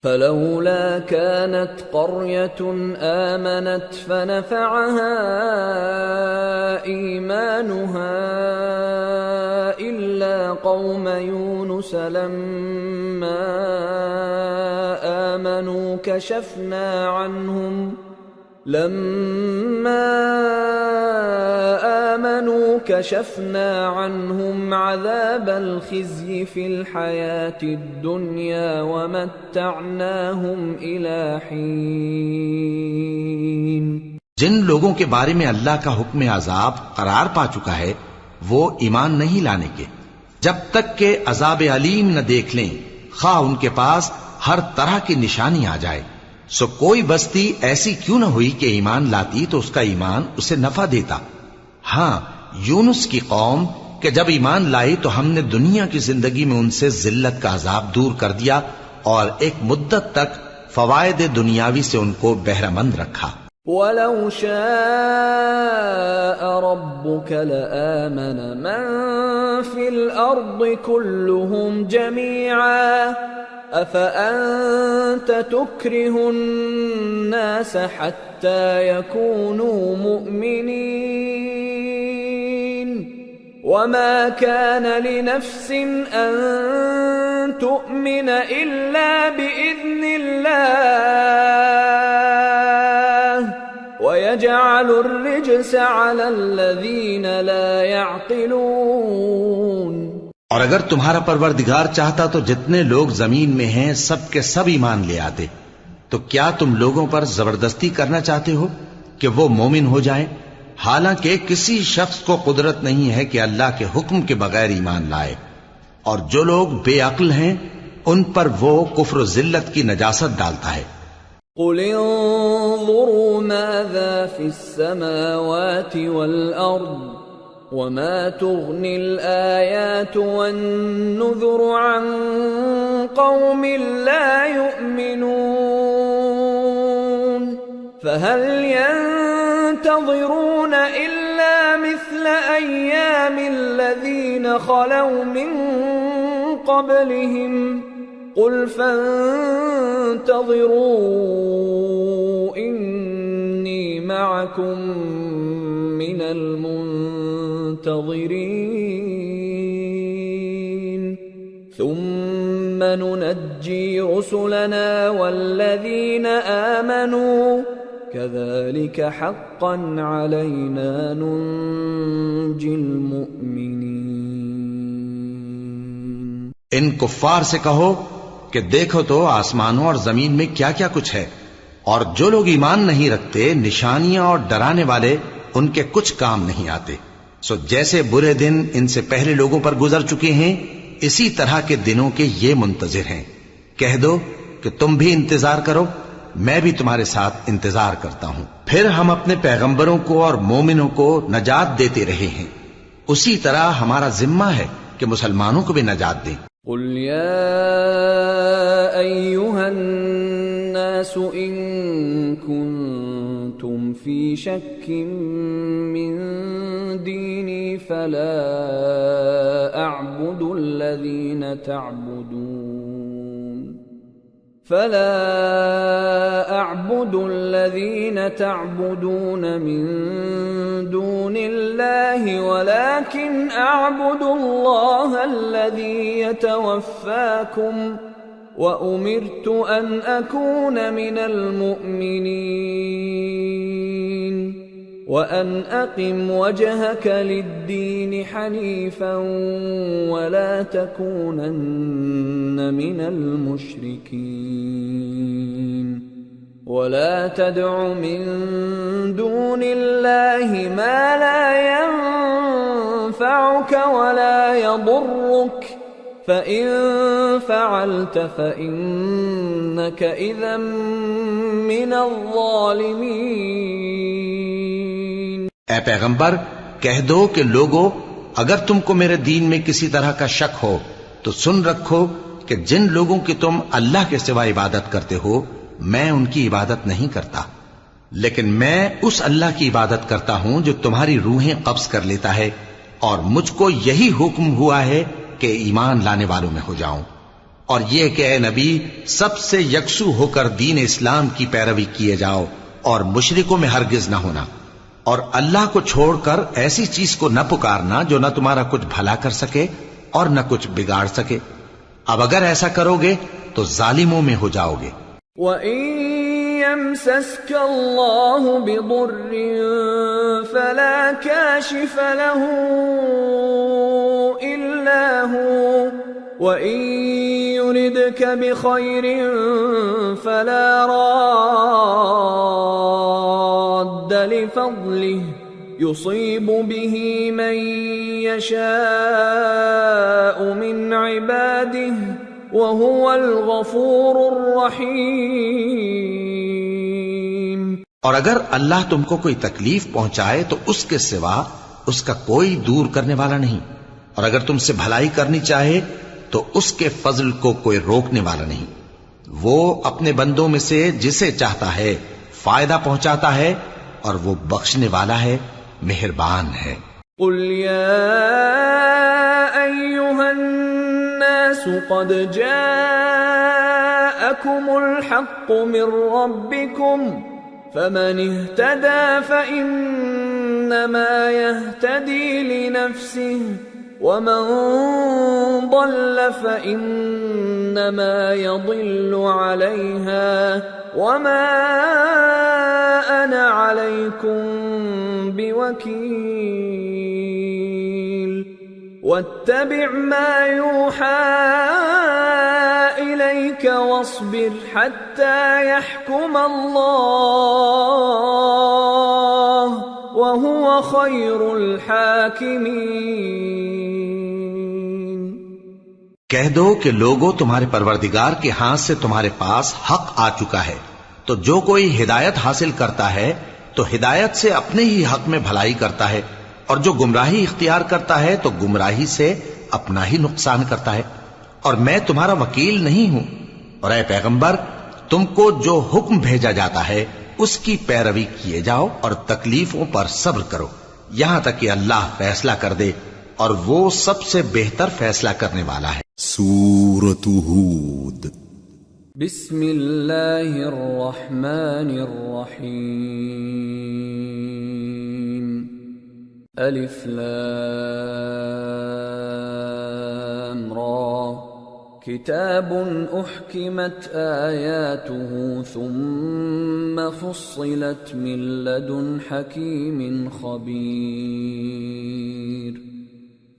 فلولا كانت قرية آمنت فنفعها إيمانها إلا قوم يونس لما آمنوا كشفنا عنهم عذاب الخزي في الحياة الدنيا ومتعناهم إلى حين۔ جن لوگوں کے بارے میں اللہ کا حکم عذاب قرار پا چکا ہے وہ ایمان نہیں لانے کے جب تک کہ عذاب علیم نہ دیکھ لیں، خواہ ان کے پاس ہر طرح کی نشانی آ جائے۔ سو کوئی بستی ایسی کیوں نہ ہوئی کہ ایمان لاتی تو اس کا ایمان اسے نفع دیتا۔ ہاں، یونس کی قوم کہ جب ایمان لائی تو ہم نے دنیا کی زندگی میں ان سے ذلت کا عذاب دور کر دیا اور ایک مدت تک فوائد دنیاوی سے ان کو بہرہ مند رکھا۔ وَلَوْ شَاءَ رَبُّكَ لَآمَنَ مَن فِي الْأَرْضِ كُلُّهُمْ جَمِيعًا أَفَأَنْتَ تُكْرِهُ النَّاسَ حَتَّى يَكُونُوا مُؤْمِنِينَ وما كان لنفس أن تؤمن إلا بإذن الله ويجعل الرجس على الذين لا يعقلون۔ اور اگر تمہارا پروردگار چاہتا تو جتنے لوگ زمین میں ہیں سب کے سب ایمان لے آتے، تو کیا تم لوگوں پر زبردستی کرنا چاہتے ہو کہ وہ مومن ہو جائیں؟ حالانکہ کسی شخص کو قدرت نہیں ہے کہ اللہ کے حکم کے بغیر ایمان لائے، اور جو لوگ بے عقل ہیں ان پر وہ کفر و ذلت کی نجاست ڈالتا ہے۔ قل انظروا ماذا في السماوات والأرض وما تغني الآيات والنذر عن قوم لا يؤمنون فهل ينتظرون إلا مثل أيام الذين خلوا من قبلهم قل فانتظروا إني معكم من المنتظرين ثم ننجي رسلنا والذين آمنوا كذلك حقا علينا ننجي المؤمنين۔ ان کفار سے کہو کہ دیکھو تو آسمانوں اور زمین میں کیا کیا کچھ ہے، اور جو لوگ ایمان نہیں رکھتے نشانیاں اور ڈرانے والے ان کے کچھ کام نہیں آتے، سو جیسے برے دن ان سے پہلے لوگوں پر گزر چکے ہیں اسی طرح کے دنوں کے یہ منتظر ہیں۔ کہہ دو کہ تم بھی انتظار کرو، میں بھی تمہارے ساتھ انتظار کرتا ہوں، پھر ہم اپنے پیغمبروں کو اور مومنوں کو نجات دیتے رہے ہیں، اسی طرح ہمارا ذمہ ہے کہ مسلمانوں کو بھی نجات دیں۔ قل يا أيها الناس إن كنتم في شك من ديني فلا أعبد الذين تعبدون من دون الله ولكن أعبد الله الذي يتوفاكم وأمرت أن أكون من المؤمنين وأن أقم وجهك للدين حنيفا ولا تكونن من المشركين ولا تدع من دون الله ما لا ينفعك ولا يضرك فإن فعلت فإنك إذا من الظالمين۔ اے پیغمبر کہہ دو کہ لوگو اگر تم کو میرے دین میں کسی طرح کا شک ہو تو سن رکھو کہ جن لوگوں کی تم اللہ کے سوا عبادت کرتے ہو میں ان کی عبادت نہیں کرتا، لیکن میں اس اللہ کی عبادت کرتا ہوں جو تمہاری روحیں قبض کر لیتا ہے، اور مجھ کو یہی حکم ہوا ہے کہ ایمان لانے والوں میں ہو جاؤں، اور یہ کہ اے نبی سب سے یکسو ہو کر دین اسلام کی پیروی کیے جاؤ اور مشرکوں میں ہرگز نہ ہونا، اور اللہ کو چھوڑ کر ایسی چیز کو نہ پکارنا جو نہ تمہارا کچھ بھلا کر سکے اور نہ کچھ بگاڑ سکے، اب اگر ایسا کرو گے تو ظالموں میں ہو جاؤ گے۔ وَإِن يَمْسَسْكَ اللَّهُ بِضُرٍّ فَلَا كَاشِفَ لَهُ إِلَّا هُوَ وَإِن يُرِدْكَ بِخَيْرٍ فَلَا رَادَّ لِفَضْلِهِ يُصِيبُ بِهِ مَن يَشَاءُ مِنْ عِبَادِهِ وَهُوَ الْغَفُورُ الرَّحِيمُ۔ اور اگر اللہ تم کو کوئی تکلیف پہنچائے تو اس کے سوا اس کا کوئی دور کرنے والا نہیں، اور اگر تم سے بھلائی کرنی چاہے تو اس کے فضل کو کوئی روکنے والا نہیں، وہ اپنے بندوں میں سے جسے چاہتا ہے فائدہ پہنچاتا ہے اور وہ بخشنے والا ہے، مہربان ہے۔ قل يا أيها الناس قد جاءكم الحق من ربكم فمن اهتدى فإن فإنما يهتدي لنفسه ومن ضل فإنما يضل عليها وما أنا عليكم بوكيل واتبع ما يوحى إليك واصبر حتى يحكم الله وهو خير الحاكمين۔ کہہ دو کہ لوگوں، تمہارے پروردگار کے ہاتھ سے تمہارے پاس حق آ چکا ہے، تو جو کوئی ہدایت حاصل کرتا ہے تو ہدایت سے اپنے ہی حق میں بھلائی کرتا ہے، اور جو گمراہی اختیار کرتا ہے تو گمراہی سے اپنا ہی نقصان کرتا ہے، اور میں تمہارا وکیل نہیں ہوں۔ اور اے پیغمبر، تم کو جو حکم بھیجا جاتا ہے اس کی پیروی کیے جاؤ اور تکلیفوں پر صبر کرو یہاں تک کہ اللہ فیصلہ کر دے، اور وہ سب سے بہتر فیصلہ کرنے والا ہے۔ سورة ہود۔ بسم اللہ الرحمن الرحیم۔ الف لام را کتاب احکمت آیاته ثم فصلت من لدن حکیم خبیر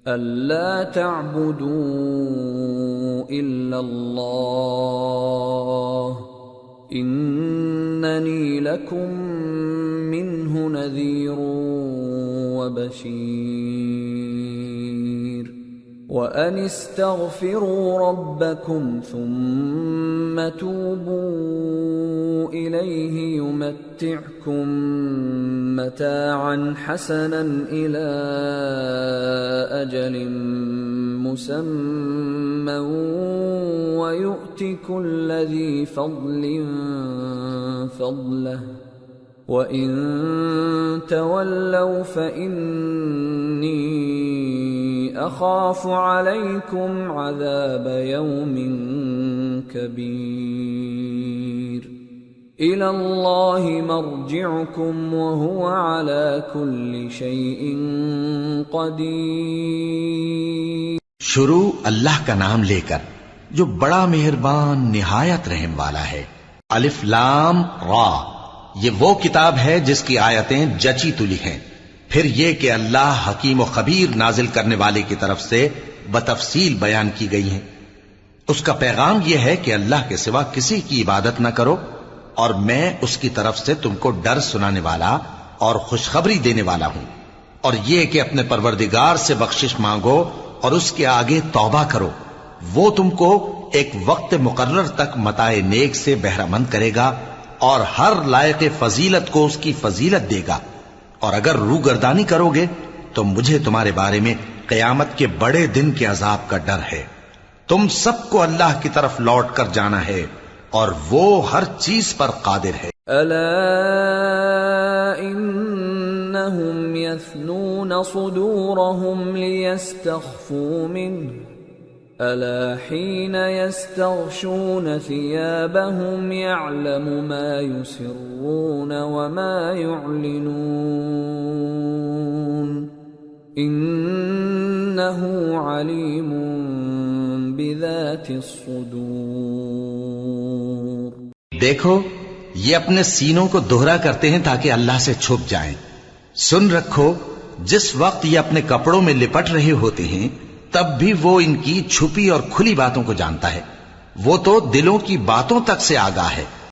ألا تعبدوا إلا الله إنني لكم منه نذير وبشير وأن استغفروا ربكم ثم توبوا إليه يمتعكم متاعا حسنا إلى أجل مسمى ويؤت كل ذي فضل فضله وَإِن تَوَلَّوْا فَإِنِّي أَخَافُ عَلَيْكُمْ عَذَابَ يَوْمٍ كَبِيرٍ إِلَى اللَّهِ مَرْجِعُكُمْ وَهُوَ عَلَى كُلِّ شَيْءٍ قَدِيرٌ۔ شروع اللہ کا نام لے کر جو بڑا مہربان نہایت رحم والا ہے۔ الف لام را، یہ وہ کتاب ہے جس کی آیتیں جچی تلی ہیں۔ پھر یہ کہ اللہ حکیم و خبیر نازل کرنے والے کی طرف سے بتفصیل بیان کی گئی ہیں۔ اس کا پیغام یہ ہے کہ اللہ کے سوا کسی کی عبادت نہ کرو، اور میں اس کی طرف سے تم کو ڈر سنانے والا اور خوشخبری دینے والا ہوں، اور یہ کہ اپنے پروردگار سے بخشش مانگو اور اس کے آگے توبہ کرو، وہ تم کو ایک وقت مقرر تک متاع نیک سے بہرہ مند کرے گا اور ہر لائق فضیلت کو اس کی فضیلت دے گا، اور اگر روگردانی کرو گے تو مجھے تمہارے بارے میں قیامت کے بڑے دن کے عذاب کا ڈر ہے۔ تم سب کو اللہ کی طرف لوٹ کر جانا ہے اور وہ ہر چیز پر قادر ہے۔ الا انہم یثنون صدورہم لیستخفوا منہ ألا حين يستغشون ثيابهم يعلم ما يسرون وما يعلنون إنه عليم بذات الصدور۔ دیکھو، یہ اپنے سینوں کو دوہرا کرتے ہیں تاکہ اللہ سے چھپ جائیں۔ سن رکھو، جس وقت یہ اپنے کپڑوں میں لپٹ رہے ہوتے ہیں تب بھی وہ ان کی چھپی اور کھلی باتوں کو جانتا ہے، وہ تو دلوں کی باتوں تک سے آگاہ ہے۔